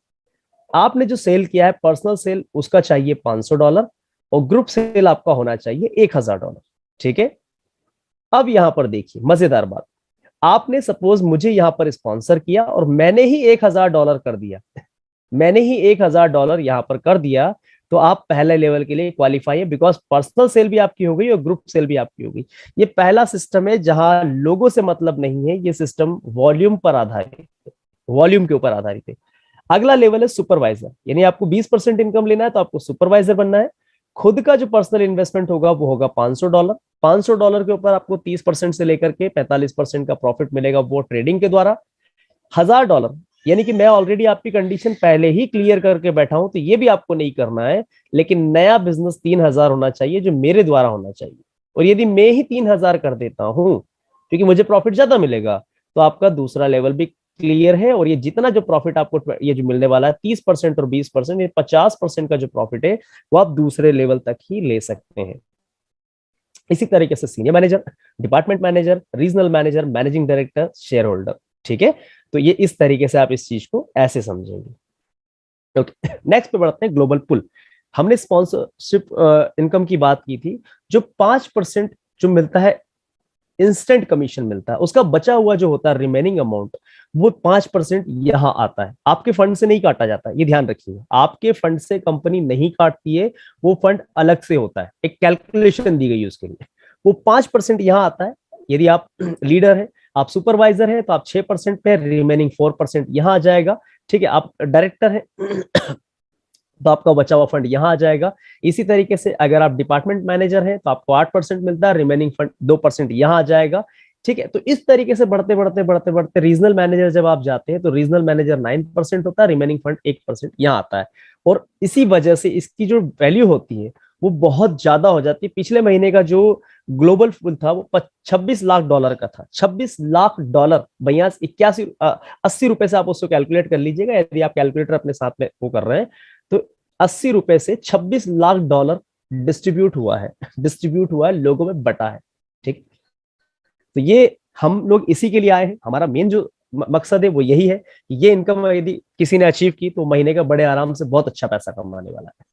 [SPEAKER 1] आपने जो सेल किया है पर्सनल सेल, उसका चाहिए $500, और ग्रुप सेल आपका होना चाहिए $1,000। ठीक है। अब यहां पर देखिए मजेदार बात, आपने सपोज मुझे यहां पर स्पॉन्सर किया और मैंने ही $1,000 कर दिया, मैंने ही $1,000 यहां पर कर दिया, तो आप पहले लेवल के लिए क्वालिफाई है, बिकॉज पर्सनल सेल भी आपकी हो गई और ग्रुप सेल भी आपकी हो गई। ये पहला सिस्टम है जहां लोगों से मतलब नहीं है, ये सिस्टम वॉल्यूम पर आधारित है, वॉल्यूम के ऊपर आधारित है। अगला लेवल है सुपरवाइजर, यानी आपको 20% इनकम लेना है तो आपको सुपरवाइजर बनना है। खुद का जो पर्सनल इन्वेस्टमेंट होगा वो होगा $500। $500 के ऊपर आपको 30% से लेकर के 45% का प्रॉफिट मिलेगा, वो ट्रेडिंग के द्वारा। $1,000, यानी कि मैं ऑलरेडी आपकी कंडीशन पहले ही क्लियर करके बैठा हूं, तो ये भी आपको नहीं करना है, लेकिन नया बिजनेस 3,000 होना चाहिए, जो मेरे द्वारा होना चाहिए। और यदि मैं ही 3,000 कर देता हूं क्योंकि मुझे प्रॉफिट ज्यादा मिलेगा, तो आपका दूसरा लेवल भी क्लियर है। और ये जितना जो प्रॉफिट आपको ये जो मिलने वाला है 30% और 20%, ये 50% का जो प्रॉफिट है वो आप दूसरे लेवल तक ही ले सकते हैं। इसी तरीके से senior manager, department manager, regional manager, managing director, share holder. ठीक है, तो ये इस तरीके से आप इस चीज को ऐसे समझेंगे। ओके, नेक्स्ट पे बढ़ते हैं, ग्लोबल पुल। हमने स्पॉन्सरशिप इनकम की बात की थी, जो 5% जो मिलता है इंस्टेंट कमीशन मिलता है, उसका बचा हुआ जो होता है रिमेनिंग अमाउंट, वो 5% यहां आता है। आपके फंड से नहीं काटा जाता, ये ध्यान रखिए, आपके फंड से कंपनी नहीं काटती है, वो फंड अलग से होता है, एक कैलकुलेशन दी गई है उसके लिए। वो 5% यहां आता है। यदि आप लीडर है, आप सुपरवाइजर है, तो आप 6% पे, रिमेनिंग 4% यहां आ जाएगा। ठीक है, आप डायरेक्टर है तो आपका बचा हुआ फंड यहां आ जाएगा। इसी तरीके से अगर आप डिपार्टमेंट मैनेजर हैं तो आपको 8% मिलता है, रिमेनिंग फंड 2% यहां आ जाएगा। ठीक है, तो इस तरीके से बढ़ते बढ़ते बढ़ते बढ़ते रीजनल मैनेजर जब आप जाते हैं तो रीजनल मैनेजर 9% होता है, रिमेनिंग फंड 1% यहां आता है। और इसी वजह से इसकी जो वैल्यू होती है वो बहुत ज्यादा हो जाती है। पिछले महीने का जो ग्लोबल फुल था वो $26 लाख का था। $26 लाख, 80 रुपए से आप उसको कैलकुलेट कर लीजिएगा, यदि आप कैलकुलेटर अपने साथ में वो कर रहे हैं तो। 80 रुपए से $26 लाख डिस्ट्रीब्यूट हुआ है, डिस्ट्रीब्यूट हुआ है, लोगों में बटा है। ठीक। तो ये हम लोग इसी के लिए आए हैं, हमारा मेन जो मकसद है वो यही है कि ये इनकम यदि किसी ने अचीव की तो महीने का बड़े आराम से बहुत अच्छा पैसा कमाने वाला है।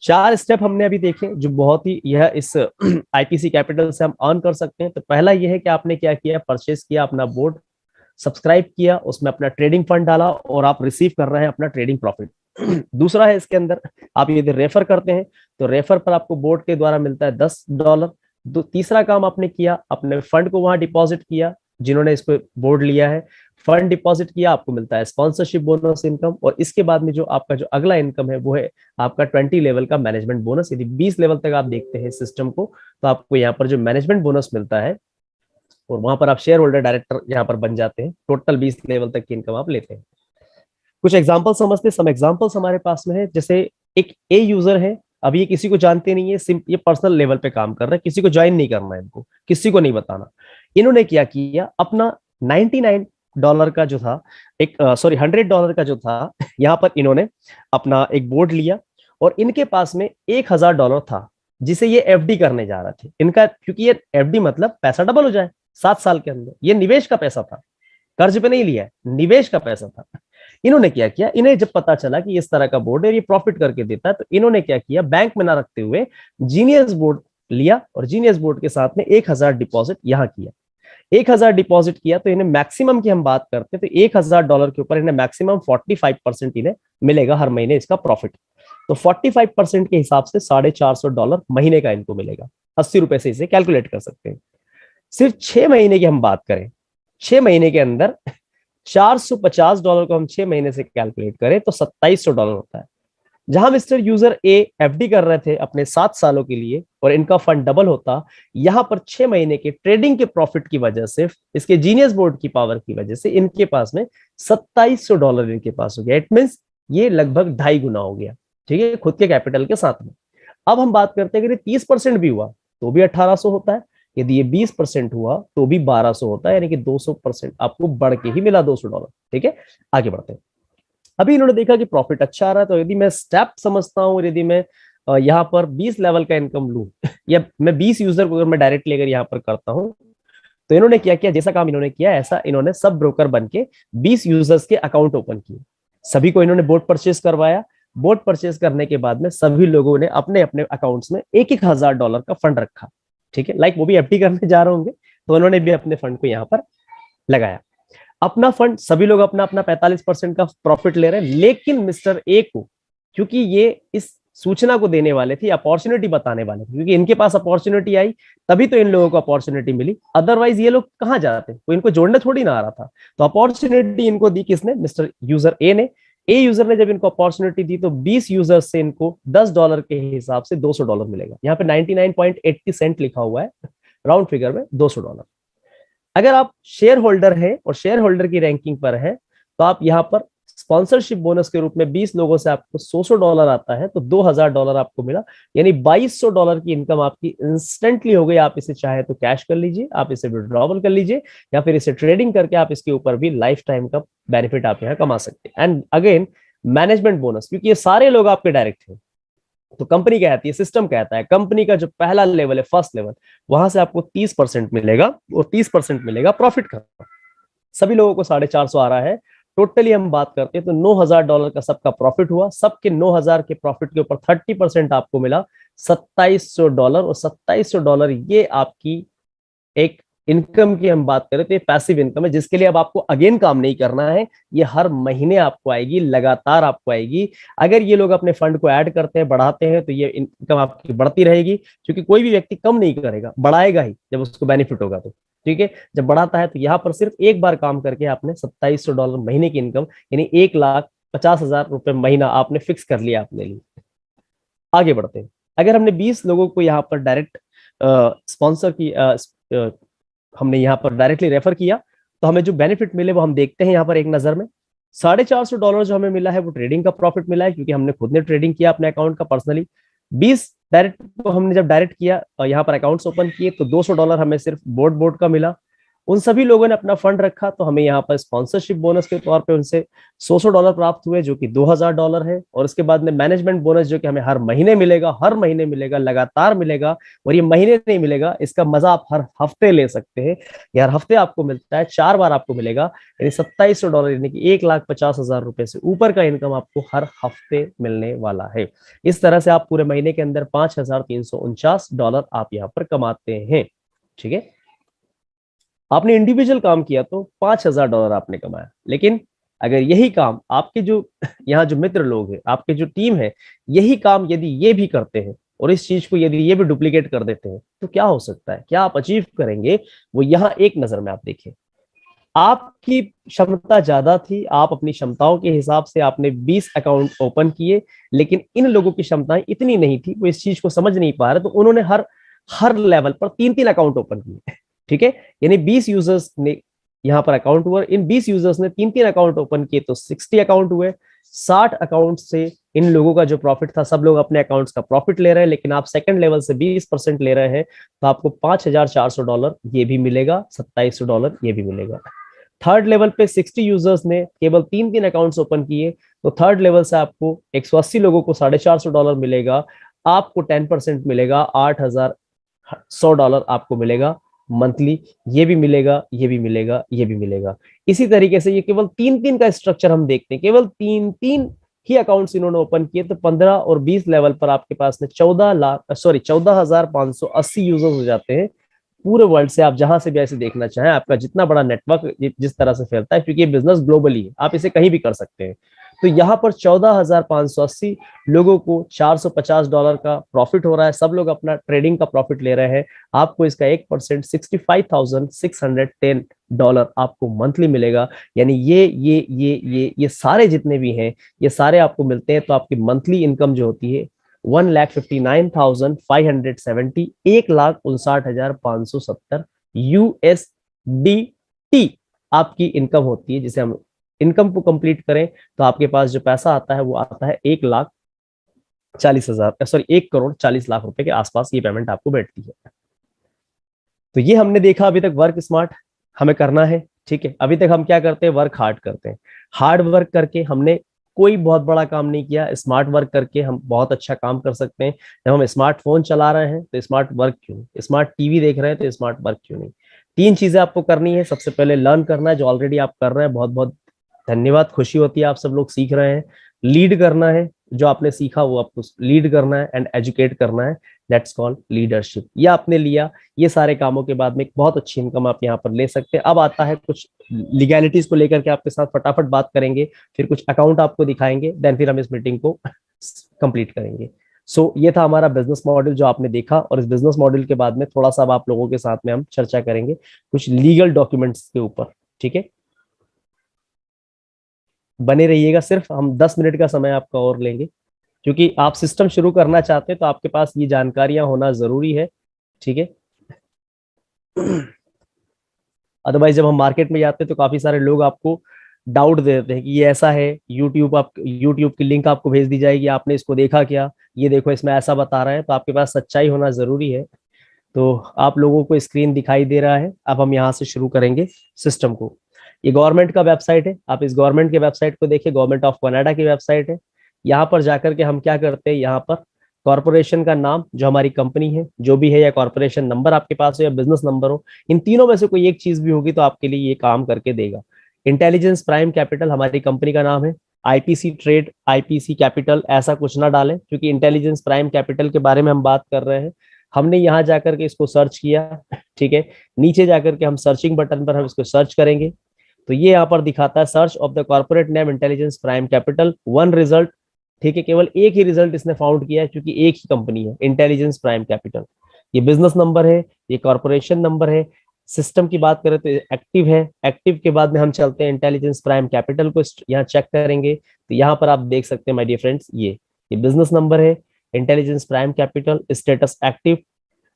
[SPEAKER 1] 4 स्टेप हमने अभी देखे जो बहुत ही यह इस आईपीसी कैपिटल से हम अर्न कर सकते हैं। तो पहला यह है कि आपने क्या किया, परचेस किया अपना बोर्ड, सब्सक्राइब किया, उसमें अपना ट्रेडिंग फंड डाला और आप रिसीव कर रहे हैं अपना ट्रेडिंग प्रॉफिट। दूसरा है इसके अंदर आप यदि रेफर करते हैं तो रेफर पर आपको बोर्ड के द्वारा मिलता है $10। तीसरा काम आपने किया, अपने फंड को वहां डिपॉजिट किया, जिन्होंने इस पे बोर्ड लिया है फंड डिपॉजिट किया, आपको मिलता है स्पॉन्सरशिप बोनस इनकम। और इसके बाद में जो आपका जो अगला इनकम है वो है आपका 20 लेवल का मैनेजमेंट बोनस। यदि 20 लेवल तक आप देखते हैं सिस्टम को तो आपको यहाँ पर जो मैनेजमेंट बोनस मिलता है और वहां पर आप शेयर होल्डर डायरेक्टर यहाँ पर बन जाते हैं। टोटल 20 लेवल तक की इनकम आप लेते हैं। कुछ एग्जाम्पल समझते हैं। सम एग्जाम्पल्स हमारे पास में है, जैसे एक ए यूजर है, अब ये किसी को जानते नहीं है, ये पर्सनल लेवल पे काम कर रहे हैं, किसी को ज्वाइन नहीं करना है, इनको किसी को नहीं बताना। इन्होंने क्या किया, अपना $99 का जो था एक सॉरी $100 का जो था यहाँ पर इन्होंने अपना एक बोर्ड लिया और इनके पास में $1000 था जिसे ये एफडी करने जा रहे थे इनका, क्योंकि ये एफडी मतलब पैसा डबल हो जाए 7 साल के अंदर। ये निवेश का पैसा था, कर्ज पे नहीं लिया है, निवेश का पैसा था। इन्होंने क्या किया, इन्हें जब पता चला कि इस तरह का बोर्ड है ये प्रॉफिट करके देता है, तो इन्होंने क्या किया, बैंक में ना रखते हुए जीनियस बोर्ड लिया और जीनियस बोर्ड के साथ में 1000 डिपॉजिट यहां किया। 1000 डिपॉजिट किया तो इन्हें मैक्सिमम की हम बात करते हैं तो $1000 के ऊपर इन्हें मैक्सिमम 45% इन्हें मिलेगा हर महीने इसका प्रॉफिट। तो 45% के हिसाब से $450 महीने का इनको मिलेगा। 80 रुपए से इसे कैलकुलेट कर सकते हैं। सिर्फ 6 महीने की हम बात करें, 6 महीने के अंदर $450 को हम 6 महीने से कैलकुलेट करें तो $2700 होता है। जहां मिस्टर यूजर ए एफडी कर रहे थे अपने 7 सालों के लिए और इनका फंड डबल होता, यहां पर 6 महीने के ट्रेडिंग के प्रॉफिट की वजह से, इसके जीनियस बोर्ड की पावर की वजह से इनके पास में $2700 इनके पास हो गया। इट मींस ये लगभग 2.5 गुना हो गया, ठीक है, खुद के कैपिटल के साथ में। अब हम बात करते हैं कि 30% भी हुआ तो भी 1800 होता है, यदि ये 20% हुआ तो भी 1200 होता है, यानी कि 200% आपको बढ़ के ही मिला $200। ठीक है, आगे बढ़ते हैं। अभी इन्होंने देखा कि प्रॉफिट अच्छा आ रहा है, तो यदि मैं स्टेप समझता हूं, यदि मैं यहाँ पर 20 लेवल का इनकम लूं या मैं 20 यूजर को अगर मैं डायरेक्टली अगर यहाँ पर करता हूं, तो इन्होंने क्या किया, जैसा काम इन्होंने किया ऐसा इन्होंने सब ब्रोकर बन के 20 यूजर्स के अकाउंट ओपन किए। सभी को इन्होंने बोर्ड परचेज करवाया। बोर्ड परचेज करने के बाद में सभी लोगों ने अपने अपने अकाउंट्स में $1000 का फंड रखा। ठीक है, लाइक वो भी एफडी करने जा रहे होंगे तो उन्होंने भी अपने फंड को यहाँ पर लगाया। अपना फंड सभी लोग अपना अपना 45% का प्रॉफिट ले रहे हैं, लेकिन मिस्टर ए को, क्योंकि ये इस सूचना को देने वाले थे, अपॉर्चुनिटी बताने वाले थे, क्योंकि इनके पास अपॉर्चुनिटी आई तभी तो इन लोगों को अपॉर्चुनिटी मिली, अदरवाइज ये लोग कहां जाते, वो इनको जोड़ने थोड़ी ना आ रहा था। तो अपॉर्चुनिटी इनको दी किसने, मिस्टर यूजर ए ने। ए यूजर ने जब इनको अपॉर्चुनिटी दी तो 20 यूजर से इनको $10 के हिसाब से $200 मिलेगा। यहाँ पे 99.80 सेंट लिखा हुआ है, राउंड फिगर में $200। अगर आप शेयर होल्डर हैं और शेयर होल्डर की रैंकिंग पर है तो आप यहाँ पर स्पॉन्सरशिप बोनस के रूप में 20 लोगों से आपको $100 आता है, तो $2000 आपको मिला, यानी $2200 की इनकम आपकी इंस्टेंटली हो गई। आप इसे चाहे तो कैश कर लीजिए, आप इसे विड्रॉवल कर लीजिए, या फिर इसे ट्रेडिंग करके आप इसके ऊपर भी लाइफ टाइम का बेनिफिट आप यहाँ कमा सकते हैं। एंड अगेन मैनेजमेंट बोनस, क्योंकि ये सारे लोग आपके डायरेक्ट हैं, तो कंपनी कहती है, सिस्टम कहता है, कंपनी का जो पहला लेवल है, फर्स्ट लेवल, वहां से आपको 30% मिलेगा और 30% मिलेगा प्रॉफिट का। सभी लोगों को 450 आ रहा है। टोटली हम बात करते हैं तो $9000 का सबका प्रॉफिट हुआ। सबके 9000 के प्रॉफिट के ऊपर 30% आपको मिला $2700, और $2700 ये आपकी एक इनकम की हम बात करें तो ये पैसिव इनकम है, जिसके लिए अब आपको अगेन काम नहीं करना है, ये हर महीने आपको आएगी, लगातार आपको आएगी। अगर ये लोग अपने फंड को ऐड करते हैं, बढ़ाते हैं, तो ये इनकम आपकी बढ़ती रहेगी, क्योंकि कोई भी व्यक्ति कम नहीं करेगा, बढ़ाएगा ही जब उसको बेनिफिट होगा तो। ठीक है, जब बढ़ाता है तो यहाँ पर सिर्फ एक बार काम करके आपने $2700 महीने की इनकम, यानी 1,50,000 रुपए महीना आपने फिक्स कर लिया अपने लिए। आगे बढ़ते हैं। अगर हमने 20 लोगों को यहाँ पर डायरेक्ट स्पॉन्सर की हमने यहाँ पर डायरेक्टली रेफर किया, तो हमें जो बेनिफिट मिले वो हम देखते हैं यहाँ पर एक नजर में। $450 जो हमें मिला है वो ट्रेडिंग का प्रॉफिट मिला है, क्योंकि हमने खुद ने ट्रेडिंग किया अपने अकाउंट का पर्सनली। 20 डायरेक्ट को हमने जब डायरेक्ट किया यहाँ पर अकाउंट्स ओपन किए तो $200 हमें सिर्फ बोर्ड का मिला। उन सभी लोगों ने अपना फंड रखा, तो हमें यहाँ पर स्पॉन्सरशिप बोनस के तौर पे उनसे $100 प्राप्त हुए, जो कि $2000 है। और उसके बाद में मैनेजमेंट बोनस, जो कि हमें हर महीने मिलेगा, हर महीने मिलेगा, लगातार मिलेगा। और ये महीने नहीं मिलेगा, इसका मजा आप हर हफ्ते ले सकते हैं। हर हफ्ते आपको मिलता है, 4 बार आपको मिलेगा, यानी $2700, यानी कि 1,50,000 से ऊपर का इनकम आपको हर हफ्ते मिलने वाला है। इस तरह से आप पूरे महीने के अंदर $5,349 आप यहाँ पर कमाते हैं। ठीक है, आपने इंडिविजुअल काम किया तो $5,000 आपने कमाया। लेकिन अगर यही काम आपके जो यहाँ जो मित्र लोग हैं, आपके जो टीम है, यही काम यदि ये भी करते हैं और इस चीज को यदि ये भी डुप्लीकेट कर देते हैं, तो क्या हो सकता है, क्या आप अचीव करेंगे, वो यहाँ एक नजर में आप देखें। आपकी क्षमता ज्यादा थी, आप अपनी क्षमताओं के हिसाब से आपने 20 अकाउंट ओपन किए, लेकिन इन लोगों की क्षमताएं इतनी नहीं थी, वो इस चीज को समझ नहीं पा रहे, तो उन्होंने हर हर लेवल पर 3-3 अकाउंट ओपन किए। ठीक है, यानी 20 यूजर्स ने यहाँ पर अकाउंट हुआ, इन 20 यूजर्स ने 3-3 अकाउंट ओपन किए तो 60 अकाउंट हुए। 60 अकाउंट से इन लोगों का जो प्रॉफिट था, सब लोग अपने अकाउंट्स का प्रॉफिट ले रहे हैं, लेकिन आप सेकंड लेवल से 20% ले रहे हैं, तो आपको $5,400 ये भी मिलेगा, $2,700 ये भी मिलेगा। थर्ड लेवल पे 60 यूजर्स ने केवल 3-3 अकाउंट्स ओपन किए, तो थर्ड लेवल से आपको 180 लोगों को $450 मिलेगा, आपको 10% मिलेगा, $8,100 आपको मिलेगा मंथली। ये भी मिलेगा, ये भी मिलेगा, ये भी मिलेगा। इसी तरीके से ये केवल 3-3 का स्ट्रक्चर हम देखते हैं, केवल 3-3 ही अकाउंट्स इन्होंने ओपन किए, तो 15 और 20 लेवल पर आपके पास में 14,580 यूजर्स हो जाते हैं। पूरे वर्ल्ड से आप जहां से भी ऐसे देखना चाहें, आपका जितना बड़ा नेटवर्क जिस तरह से फैलता है, क्योंकि ये बिजनेस ग्लोबली है, आप इसे कहीं भी कर सकते हैं। तो यहाँ पर 14,580 लोगों को $450 का प्रॉफिट हो रहा है, सब लोग अपना ट्रेडिंग का प्रॉफिट ले रहे हैं। आपको इसका 1% $65,610 आपको मंथली मिलेगा। यानी ये सारे जितने भी हैं, ये सारे आपको मिलते हैं, तो आपकी मंथली इनकम जो होती है 1,59,570, 1,59,570 USDT आपकी इनकम होती है। जिसे हम इनकम को कंप्लीट करें, तो आपके पास जो पैसा आता है वो आता है 1,40,000 रुपए के आसपास ये पेमेंट आपको बैठती है। तो ये हमने देखा अभी तक वर्क स्मार्ट हमें करना है। ठीक है, अभी तक हम क्या करते हैं, वर्क हार्ड करते हैं। हार्ड वर्क करके हमने कोई बहुत बड़ा काम नहीं किया, स्मार्ट वर्क करके हम बहुत अच्छा काम कर सकते हैं। जब हम स्मार्टफोन चला रहे हैं तो स्मार्ट वर्क क्यों नहीं, स्मार्ट टीवी देख रहे हैं तो स्मार्ट वर्क क्यों नहीं। 3 चीजें आपको करनी है। सबसे पहले लर्न करना है, जो ऑलरेडी आप कर रहे हैं, बहुत बहुत धन्यवाद, खुशी होती है आप सब लोग सीख रहे हैं। लीड करना है, जो आपने सीखा वो आपको लीड करना है एंड एजुकेट करना है, दैट्स कॉल्ड लीडरशिप। ये आपने लिया, ये सारे कामों के बाद में एक बहुत अच्छी इनकम आप यहाँ पर ले सकते हैं। अब आता है कुछ लीगैलिटीज को लेकर के आपके साथ फटाफट बात करेंगे, फिर कुछ अकाउंट आपको दिखाएंगे, देन फिर हम इस मीटिंग को कंप्लीट करेंगे। ये था हमारा बिजनेस मॉडल जो आपने देखा, और इस बिजनेस मॉडल के बाद में थोड़ा सा अब आप लोगों के साथ में हम चर्चा करेंगे कुछ लीगल डॉक्यूमेंट्स के ऊपर। ठीक है, बने रहिएगा, सिर्फ हम 10 मिनट का समय आपका और लेंगे, क्योंकि आप सिस्टम शुरू करना चाहते हैं तो आपके पास ये जानकारियां होना जरूरी है। ठीक है, अदरवाइज जब हम मार्केट में जाते हैं तो काफी सारे लोग आपको डाउट दे देते हैं कि ये ऐसा है, यूट्यूब की लिंक आपको भेज दी जाएगी, आपने इसको देखा क्या, ये देखो इसमें ऐसा बता रहा है। तो आपके पास सच्चाई होना जरूरी है। तो आप लोगों को स्क्रीन दिखाई दे रहा है, अब हम यहाँ से शुरू करेंगे सिस्टम को। ये गवर्नमेंट का वेबसाइट है, आप इस गवर्नमेंट के वेबसाइट को देखिए, गवर्नमेंट ऑफ कनाडा की वेबसाइट है। यहाँ पर जाकर के हम क्या करते हैं, यहाँ पर कॉर्पोरेशन का नाम, जो हमारी कंपनी है जो भी है, या कॉर्पोरेशन नंबर आपके पास हो या बिजनेस नंबर हो, इन तीनों में से कोई एक चीज भी होगी तो आपके लिए ये काम करके देगा। इंटेलिजेंस प्राइम कैपिटल हमारी कंपनी का नाम है। आईपीसी ट्रेड, आईपीसी कैपिटल ऐसा कुछ ना डालें, क्योंकि इंटेलिजेंस प्राइम कैपिटल के बारे में हम बात कर रहे हैं। हमने यहाँ जाकर के इसको सर्च किया। ठीक है, नीचे जाकर के हम सर्चिंग बटन पर हम इसको सर्च करेंगे, तो ये यहाँ पर दिखाता है search of the corporate name intelligence prime capital, 1 result. ठीक है, केवल एक ही रिजल्ट इसने फाउंड किया है, क्योंकि एक ही कंपनी है इंटेलिजेंस प्राइम कैपिटल। ये बिजनेस नंबर है, ये कॉर्पोरेशन नंबर है। सिस्टम की बात करें तो एक्टिव है, एक्टिव के बाद में हम चलते हैं इंटेलिजेंस प्राइम कैपिटल को यहाँ चेक करेंगे, तो यहाँ पर आप देख सकते हैं माय डियर फ्रेंड्स, ये बिजनेस नंबर है, intelligence prime capital, status active.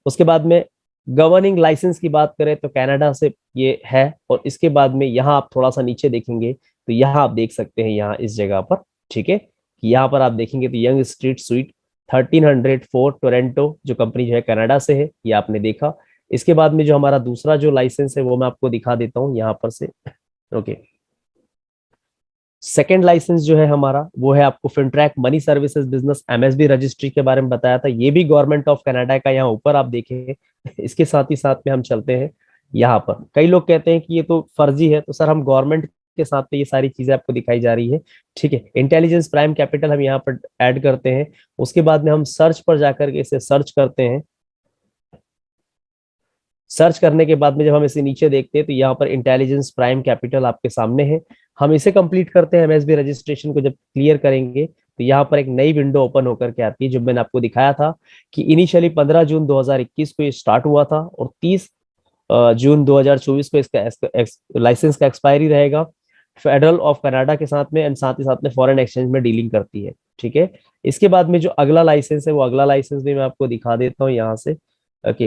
[SPEAKER 1] उसके बाद में गवर्निंग लाइसेंस की बात करें तो कनाडा से ये है, और इसके बाद में यहाँ आप थोड़ा सा नीचे देखेंगे तो यहाँ आप देख सकते हैं, यहाँ इस जगह पर, ठीक है, कि यहाँ पर आप देखेंगे तो यंग स्ट्रीट स्वीट 1304 टोरंटो, जो कंपनी जो है कनाडा से है, ये आपने देखा। इसके बाद में जो हमारा दूसरा जो लाइसेंस है वो मैं आपको दिखा देता हूँ यहाँ पर से। ओके, सेकेंड लाइसेंस जो है हमारा वो है, आपको Fintrack money services business MSB registry के बारे में बताया था, ये भी गवर्नमेंट ऑफ कनाडा का, यहाँ ऊपर आप देखें। इसके साथ ही साथ में हम चलते हैं यहाँ पर, कई लोग कहते हैं कि ये तो फर्जी है, तो सर हम गवर्नमेंट के साथ में ये सारी चीजें आपको दिखाई जा रही है। ठीक है, इंटेलिजेंस प्राइम कैपिटल हम यहाँ पर ऐड करते हैं, उसके बाद में हम सर्च पर जाकर के इसे सर्च करते हैं। सर्च करने के बाद में जब हम इसे नीचे देखते हैं तो यहाँ पर इंटेलिजेंस प्राइम कैपिटल आपके सामने है। हम इसे कंप्लीट करते हैं, एमएसबी रजिस्ट्रेशन को जब क्लियर करेंगे तो यहाँ पर एक नई विंडो ओपन होकर के आती है, जो मैंने आपको दिखाया था कि इनिशियली 15 जून 2021 को ये स्टार्ट हुआ था और 30 जून 2024 को इसका लाइसेंस का एक्सपायरी रहेगा। फेडरल ऑफ कनाडा के साथ में एंड साथ ही साथ में फॉरेन एक्सचेंज में डीलिंग करती है। ठीक है, इसके बाद में जो अगला लाइसेंस है वो अगला लाइसेंस भी मैं आपको दिखा देता हूँ यहाँ से। ओके,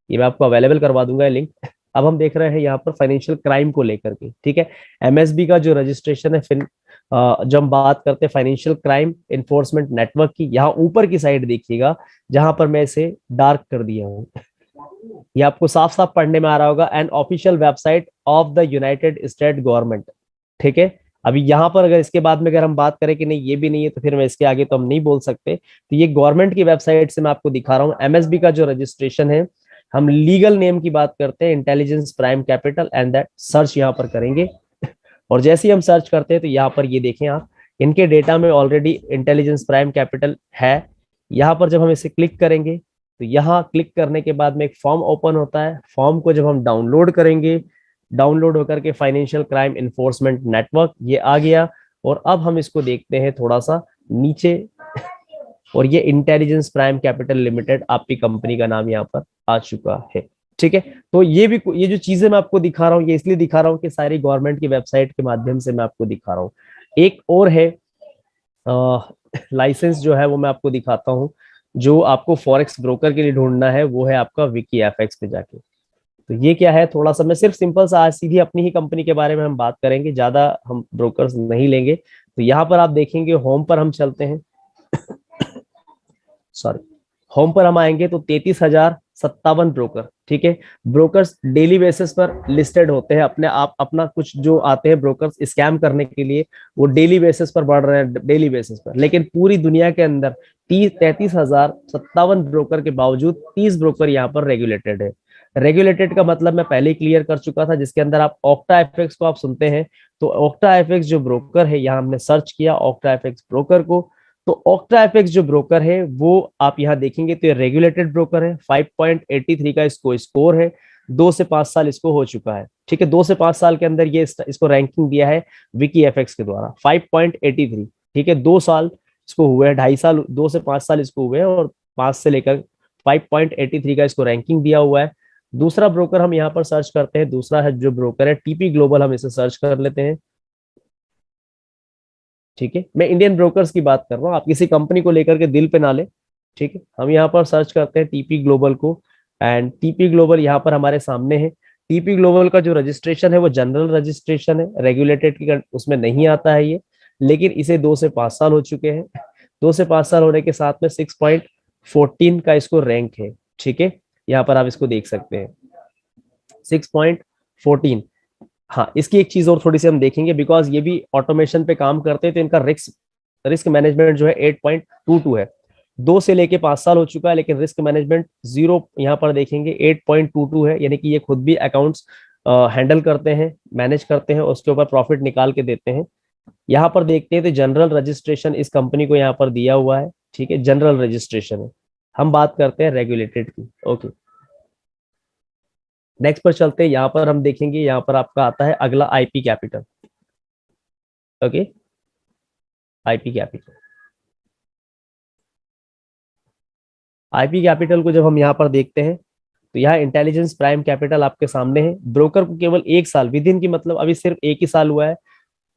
[SPEAKER 1] ये मैं आपको अवेलेबल करवा दूंगा लिंक। अब हम देख रहे हैं यहाँ पर फाइनेंशियल क्राइम को लेकर के। ठीक है, एमएसबी का जो रजिस्ट्रेशन है जब हम बात करते हैं फाइनेंशियल क्राइम इन्फोर्समेंट नेटवर्क की, यहाँ ऊपर की साइड देखिएगा जहां पर मैं इसे डार्क कर दिया हूँ, ये आपको साफ साफ पढ़ने में आ रहा होगा, an official website of the United state government. ठीक है, अभी यहाँ पर अगर इसके बाद में अगर हम बात करें कि नहीं ये भी नहीं है, तो फिर मैं इसके आगे तो हम नहीं बोल सकते। तो ये गवर्नमेंट की वेबसाइट से मैं आपको दिखा रहा हूँ, एमएसबी का जो रजिस्ट्रेशन है, हम लीगल नेम की बात करते हैं intelligence prime capital and that search यहाँ पर करेंगे। और जैसे ही हम सर्च करते हैं तो यहाँ पर ये देखें आप, इनके डेटा में ऑलरेडी इंटेलिजेंस प्राइम कैपिटल है। यहाँ पर जब हम इसे क्लिक करेंगे तो यहाँ क्लिक करने के बाद में एक फॉर्म ओपन होता है, फॉर्म को जब हम डाउनलोड करेंगे, डाउनलोड होकर के फाइनेंशियल क्राइम इन्फोर्समेंट नेटवर्क ये आ गया। और अब हम इसको देखते हैं थोड़ा सा नीचे, और ये इंटेलिजेंस प्राइम कैपिटल लिमिटेड आपकी कंपनी का नाम यहाँ पर आ चुका है। ठीक है, तो ये जो चीजें मैं आपको दिखा रहा हूँ, ये इसलिए दिखा रहा हूँ कि सारी गवर्नमेंट की वेबसाइट के माध्यम से मैं आपको दिखा रहा हूँ। एक और है लाइसेंस जो है वो मैं आपको दिखाता हूँ, जो आपको फॉरेक्स ब्रोकर के लिए ढूंढना है, वो है आपका विकी एफएक्स पे जाके। तो ये क्या है, थोड़ा सा मैं सिर्फ सिंपल सा आज सीधी अपनी ही कंपनी के बारे में हम बात करेंगे, ज्यादा हम ब्रोकर्स नहीं लेंगे। तो यहाँ पर आप देखेंगे होम पर हम चलते हैं, सॉरी, होम पर हम आएंगे तो 33,057 ब्रोकर। ठीक है, ब्रोकर्स डेली बेसिस पर लिस्टेड होते हैं, अपने आप अपना कुछ जो आते हैं ब्रोकर्स स्कैम करने के लिए, वो डेली बेसिस पर बढ़ रहे हैं, डेली बेसिस पर। लेकिन पूरी दुनिया के अंदर 33,057 ब्रोकर के बावजूद 30 ब्रोकर यहाँ पर रेगुलेटेड है। रेगुलेटेड का मतलब मैं पहले ही क्लियर कर चुका था, जिसके अंदर आप ऑक्टा एफएक्स को आप सुनते हैं, तो ऑक्टा एफएक्स जो ब्रोकर है, यहाँ हमने सर्च किया ऑक्टा एफएक्स ब्रोकर को, तो ऑक्टा एफएक्स जो ब्रोकर है वो आप यहाँ देखेंगे तो ये रेगुलेटेड ब्रोकर है। 5.83 का इसको स्कोर है, 2 से 5 साल इसको हो चुका है। ठीक है, 2 से 5 साल के अंदर ये इसको रैंकिंग दिया है विकी एफएक्स के द्वारा 5.83। ठीक है, 2 साल इसको हुए हैं, 2.5 साल, 2 से 5 साल इसको हुए हैं, और 5 से लेकर 5.83 का इसको रैंकिंग दिया हुआ है। दूसरा ब्रोकर हम यहाँ पर सर्च करते हैं, दूसरा है जो ब्रोकर है टीपी ग्लोबल, हम इसे सर्च कर लेते हैं। ठीक है, मैं इंडियन ब्रोकर्स की बात कर रहा हूँ, आप किसी कंपनी को लेकर के दिल पे ना ले। ठीक है, हम यहाँ पर सर्च करते हैं टीपी ग्लोबल को, एंड टीपी ग्लोबल यहाँ पर हमारे सामने है। टीपी ग्लोबल का जो रजिस्ट्रेशन है वो जनरल रजिस्ट्रेशन है, रेगुलेटेड की उसमें नहीं आता है ये, लेकिन इसे 2 से 5 साल हो चुके हैं। 2 से 5 साल होने के साथ में 6.14 का इसको रैंक है। ठीक है, यहाँ पर आप इसको देख सकते हैं 6.14। हाँ, इसकी एक चीज और थोड़ी सी हम देखेंगे, बिकॉज ये भी ऑटोमेशन पे काम करते हैं, तो इनका रिस्क मैनेजमेंट जो है 8.22 है। 2 से लेके 5 साल हो चुका है, लेकिन रिस्क मैनेजमेंट 0 यहाँ पर देखेंगे 8.22 है, यानी कि ये खुद भी अकाउंट्स हैंडल करते हैं, मैनेज करते हैं, उसके ऊपर प्रॉफिट निकाल के देते हैं। यहाँ पर देखते हैं तो जनरल रजिस्ट्रेशन इस कंपनी को यहाँ पर दिया हुआ है। ठीक है, जनरल रजिस्ट्रेशन है। हम बात करते हैं रेगुलेटेड की। ओके, नेक्स्ट पर चलते हैं, यहाँ पर हम देखेंगे, यहाँ पर आपका आता है अगला IP capital. Okay, IP capital, IP capital को जब हम यहाँ पर देखते हैं तो यहाँ इंटेलिजेंस प्राइम कैपिटल आपके सामने है। ब्रोकर को केवल 1 साल विद इन की, मतलब अभी सिर्फ 1 ही साल हुआ है,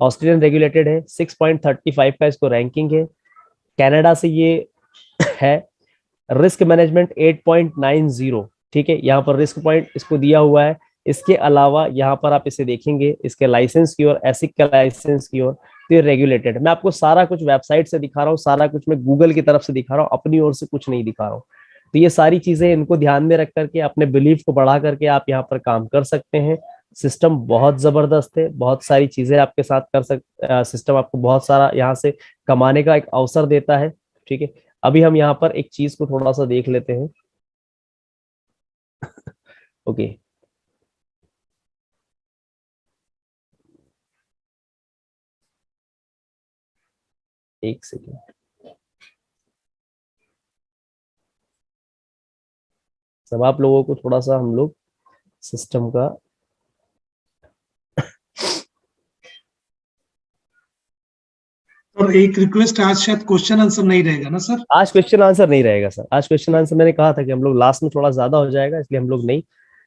[SPEAKER 1] ऑस्ट्रेलियन रेगुलेटेड है, 6.35 का इसको रैंकिंग है, कनाडा से ये है। Risk management 8.90। ठीक है, यहाँ पर रिस्क पॉइंट इसको दिया हुआ है। इसके अलावा यहाँ पर आप इसे देखेंगे इसके लाइसेंस की ओर, एसिक का लाइसेंस की ओर, तो ये रेगुलेटेड। मैं आपको सारा कुछ वेबसाइट से दिखा रहा हूँ, सारा कुछ मैं गूगल की तरफ से दिखा रहा हूँ, अपनी ओर से कुछ नहीं दिखा रहा हूँ। तो ये सारी चीजें इनको ध्यान में रख करके अपने बिलीफ को बढ़ा करके आप यहाँ पर काम कर सकते हैं। सिस्टम बहुत जबरदस्त है, बहुत सारी चीजें आपके साथ कर सिस्टम आपको बहुत सारा यहाँ से कमाने का एक अवसर देता है। ठीक है, अभी हम यहाँ पर एक चीज को थोड़ा सा देख लेते हैं। ओके, एक सेकेंड, सब आप लोगों को थोड़ा सा हम लोग सिस्टम का
[SPEAKER 2] और एक रिक्वेस्ट, आज शायद क्वेश्चन आंसर नहीं रहेगा ना सर?
[SPEAKER 1] आज क्वेश्चन आंसर नहीं रहेगा सर। आज क्वेश्चन आंसर मैंने कहा था कि हम लोग लास्ट में थोड़ा ज्यादा हो जाएगा, इसलिए हम लोग नहीं,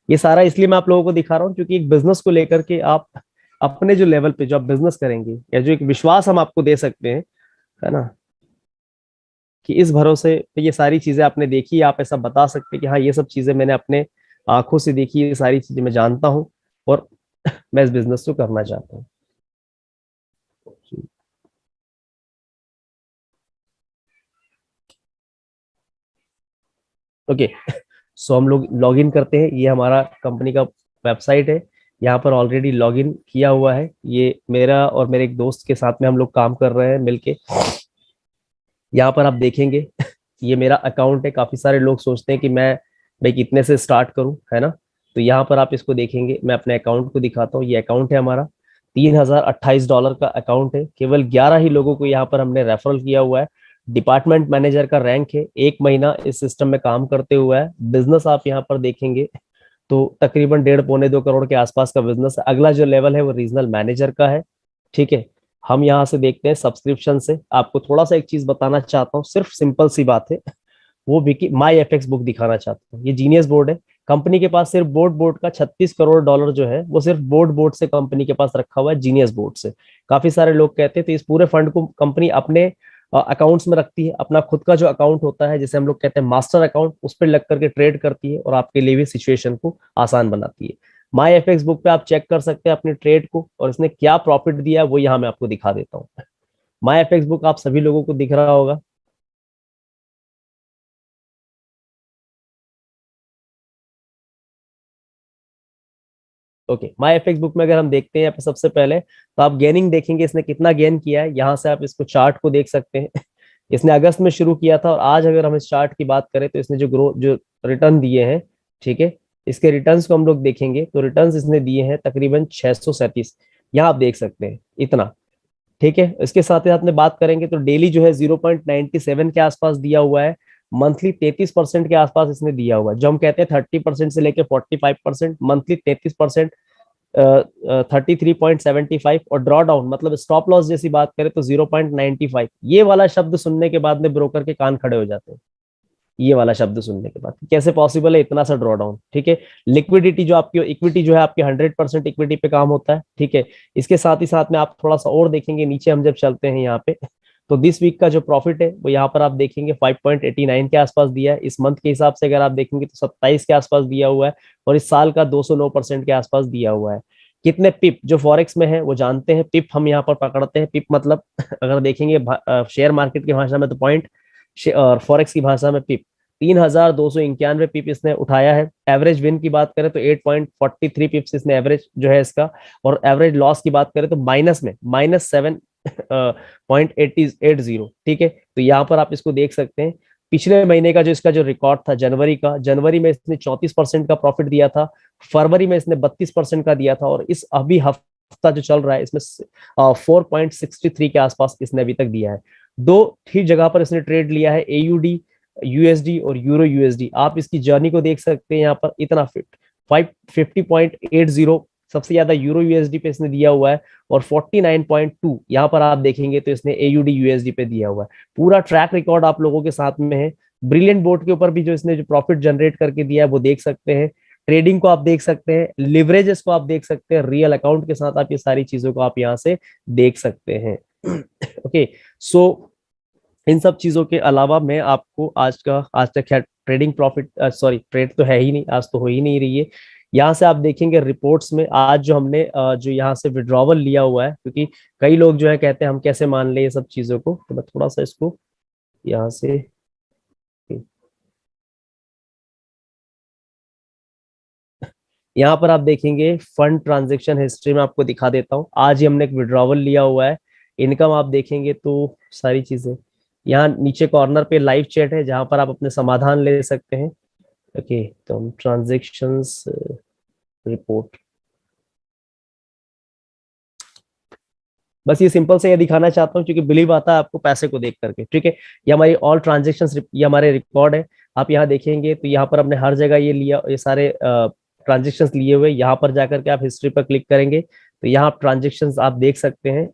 [SPEAKER 1] ये सारा इसलिए मैं आप लोगों को दिखा रहा हूँ क्योंकि एक बिजनेस को लेकर के आप अपने जो लेवल पे जो आप बिजनेस करेंगे या जो एक विश्वास हम आपको दे सकते हैं, है ना, कि इस भरोसे पे ये सारी चीजें आपने देखी, आप ऐसा बता सकते हैं कि हाँ ये सब चीजें मैंने अपने आंखों से देखी, ये सारी चीजें मैं जानता हूँ और मैं इस बिजनेस को करना चाहता हूँ। ओके, सो हम लोग लॉग इन करते हैं। ये हमारा कंपनी का वेबसाइट है, यहाँ पर ऑलरेडी लॉग इन किया हुआ है। ये मेरा और मेरे एक दोस्त के साथ में हम लोग काम कर रहे हैं मिलके। यहाँ पर आप देखेंगे ये मेरा अकाउंट है। काफी सारे लोग सोचते हैं कि मैं भाई कितने से स्टार्ट करूं, है ना, तो यहाँ पर आप इसको देखेंगे। मैं अपने अकाउंट को दिखाता हूँ। ये अकाउंट है हमारा, $3028 का अकाउंट है। केवल 11 ही लोगों को यहाँ पर हमने रेफरल किया हुआ है। डिपार्टमेंट मैनेजर का रैंक है, 1 महीना इस सिस्टम में काम करते हुआ है। बिजनेस आप यहाँ पर देखेंगे तो तकरीबन 1.5 पौने 2 करोड़ के आसपास का बिजनेस है। अगला जो लेवल है वो रीजनल मैनेजर का है। ठीक है, हम यहाँ से देखते हैं सब्सक्रिप्शन से। आपको थोड़ा सा एक चीज बताना चाहता हूँ, सिर्फ सिंपल सी बात है, वो भी कि माई एफ बुक दिखाना चाहता हूँ। ये जीनियस बोर्ड है, कंपनी के पास सिर्फ बोर्ड बोर्ड का $36 करोड़ जो है वो सिर्फ बोर्ड बोर्ड से कंपनी के पास रखा हुआ है, जीनियस बोर्ड से। काफी सारे लोग कहते हैं तो इस पूरे फंड को कंपनी अपने अकाउंट्स में रखती है। अपना खुद का जो अकाउंट होता है जिसे हम लोग कहते हैं मास्टर अकाउंट, उस पर लग करके ट्रेड करती है और आपके लिए भी सिचुएशन को आसान बनाती है। माई एफ बुक पे आप चेक कर सकते हैं अपने ट्रेड को, और इसने क्या प्रॉफिट दिया है वो यहाँ मैं आपको दिखा देता हूँ। माई एफ बुक आप सभी लोगों को दिख रहा होगा। ओके, माई एफ बुक में अगर हम देखते हैं यहाँ पे सबसे पहले, तो आप गेनिंग देखेंगे, इसने कितना गेन किया है। यहाँ से आप इसको चार्ट को देख सकते हैं। इसने अगस्त में शुरू किया था और आज अगर हम इस चार्ट की बात करें तो इसने जो ग्रोथ जो रिटर्न दिए हैं, ठीक है, इसके रिटर्न्स को हम लोग देखेंगे तो रिटर्न्स इसने दिए हैं तकरीबन 637। यहाँ आप देख सकते हैं इतना। ठीक है, इसके साथ ही साथ में बात करेंगे तो डेली जो है 0.97 के आसपास दिया हुआ है। मंथली 33% के आसपास इसने दिया हुआ है। जो हम कहते हैं 30% से लेके 45%, मंथली 33%, 33.75। और ड्रॉ डाउन मतलब स्टॉप लॉस जैसी बात करें तो 0.95। ये वाला शब्द सुनने के बाद में ब्रोकर के कान खड़े हो जाते हैं। ये वाला शब्द सुनने के बाद कैसे पॉसिबल है इतना सा ड्रॉ डाउन। ठीक है, लिक्विडिटी जो आपकी इक्विटी जो है आपकी 100% इक्विटी पे काम होता है। ठीक है, इसके साथ ही साथ में आप थोड़ा सा और देखेंगे नीचे, हम जब चलते हैं यहाँ पे, तो दिस वीक का जो प्रॉफिट है वो यहाँ पर आप देखेंगे 5.89 के आसपास दिया है। इस मंथ के हिसाब से अगर आप देखेंगे तो 27 के आसपास दिया हुआ है। और इस साल का 209% के आसपास दिया हुआ है। कितने पिप जो फॉरेक्स में है वो जानते हैं, पिप हम यहाँ पर पकड़ते हैं। पिप मतलब अगर देखेंगे शेयर मार्केट की भाषा में तो पॉइंट, और फॉरेक्स की भाषा में पिप। 3291 पिप इसने उठाया है। एवरेज विन की बात करें तो 8.43 पिप्स इसने एवरेज जो है इसका। और एवरेज लॉस की बात करें तो माइनस में -7.80। ठीक है, तो यहाँ पर आप इसको देख सकते हैं। पिछले महीने का जो इसका जो रिकॉर्ड था जनवरी में इसने 34% का प्रॉफिट दिया था। फरवरी में इसने 32% का दिया था। और इस अभी हफ्ता जो चल रहा है इसमें 4.63 के आसपास इसने अभी तक दिया है। दो ठीक जगह पर इसने ट्रेड लिया है, एयूडी यूएसडी और यूरो यूएसडी। आप इसकी जर्नी को देख सकते हैं। यहाँ पर इतना फिट 550.80 सबसे ज्यादा यूरो यूएसडी पे इसने दिया हुआ है। और 49.2 यहाँ पर आप देखेंगे तो इसने एयूडी यूएसडी पे दिया हुआ है। पूरा ट्रैक रिकॉर्ड आप लोगों के साथ में है। ब्रिलियंट बोर्ड के ऊपर भी जो इसने जो प्रॉफिट जनरेट करके दिया है वो देख सकते हैं। ट्रेडिंग को आप देख सकते हैं, लिवरेजेस को आप देख सकते हैं, रियल अकाउंट के साथ आप ये सारी चीजों को आप यहाँ से देख सकते हैं। ओके, सो इन सब चीजों के अलावा मैं आपको आज तक खैर ट्रेडिंग प्रॉफिट, सॉरी ट्रेड तो है ही नहीं, आज तो हो ही नहीं रही है। यहाँ से आप देखेंगे रिपोर्ट्स में आज जो हमने जो यहाँ से विड्रॉवल लिया हुआ है, क्योंकि कई लोग जो है कहते हैं हम कैसे मान ले ये सब चीजों को, तो मैं थोड़ा सा इसको यहाँ से यहाँ पर आप देखेंगे फंड ट्रांजैक्शन हिस्ट्री में आपको दिखा देता हूँ, आज ही हमने एक विड्रॉवल लिया हुआ है। इनकम आप देखेंगे तो सारी चीजें यहाँ नीचे कॉर्नर पे लाइव चैट है जहां पर आप अपने समाधान ले सकते हैं। ओके, तो हम ट्रांजेक्शंस रिपोर्ट, बस ये सिंपल से ये दिखाना चाहता हूँ क्योंकि बिलीव आता है आपको पैसे को देख करके। ठीक है, ये हमारी ऑल ट्रांजेक्शंस, ये हमारे रिकॉर्ड है। आप यहाँ देखेंगे तो यहाँ पर हमने हर जगह ये लिया, ये सारे ट्रांजेक्शंस लिए हुए। यहाँ पर जाकर के आप हिस्ट्री पर क्लिक करेंगे तो यहाँ आप ट्रांजेक्शंस आप देख सकते हैं।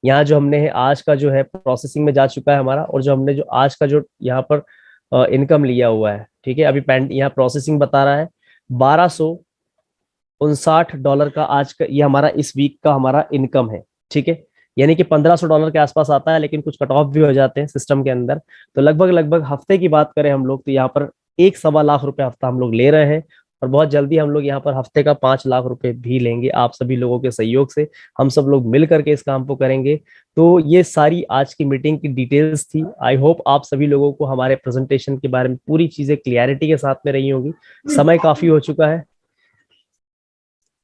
[SPEAKER 1] यहाँ जो हमने है आज का जो है प्रोसेसिंग में जा चुका है हमारा, और जो हमने जो आज का जो यहाँ पर इनकम लिया हुआ है, ठीक है, अभी पेंड यहाँ प्रोसेसिंग बता रहा है $1259 का आज का ये हमारा इस वीक का हमारा इनकम है। ठीक है, यानी कि $1500 के आसपास आता है, लेकिन कुछ कट ऑफ भी हो जाते हैं सिस्टम के अंदर। तो लगभग लगभग हफ्ते की बात करें हम लोग तो यहाँ पर 1.25 लाख रुपए हफ्ता हम लोग ले रहे हैं, और बहुत जल्दी हम लोग यहाँ पर हफ्ते का 5 लाख रुपए भी लेंगे आप सभी लोगों के सहयोग से। हम सब लोग मिल करके इस काम को करेंगे। तो ये सारी आज की मीटिंग की डिटेल्स थी। आई होप आप सभी लोगों को हमारे प्रेजेंटेशन के बारे में पूरी चीजें क्लियरिटी के साथ में रही होगी। समय काफी हो चुका है,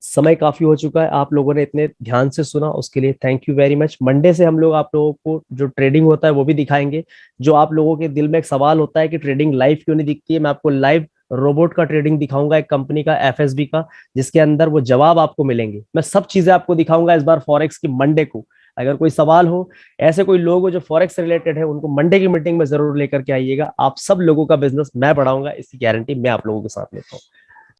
[SPEAKER 1] समय काफी हो चुका है, आप लोगों ने इतने ध्यान से सुना उसके लिए thank you very much. Monday से हम लोग आप लोगों को जो ट्रेडिंग होता है वो भी दिखाएंगे। जो आप लोगों के दिल में एक सवाल होता है कि ट्रेडिंग लाइव क्यों नहीं दिखती है, मैं आपको लाइव रोबोट का ट्रेडिंग दिखाऊंगा, एक कंपनी का एफएसबी का, जिसके अंदर वो जवाब आपको मिलेंगे। मैं सब चीजें आपको दिखाऊंगा इस बार फॉरेक्स की मंडे को। अगर कोई सवाल हो, ऐसे कोई लोग हो जो फॉरेक्स से रिलेटेड है, उनको मंडे की मीटिंग में जरूर लेकर के आइएगा। आप सब लोगों का बिजनेस मैं बढ़ाऊंगा, इसकी गारंटी मैं आप लोगों के साथ लेता हूँ।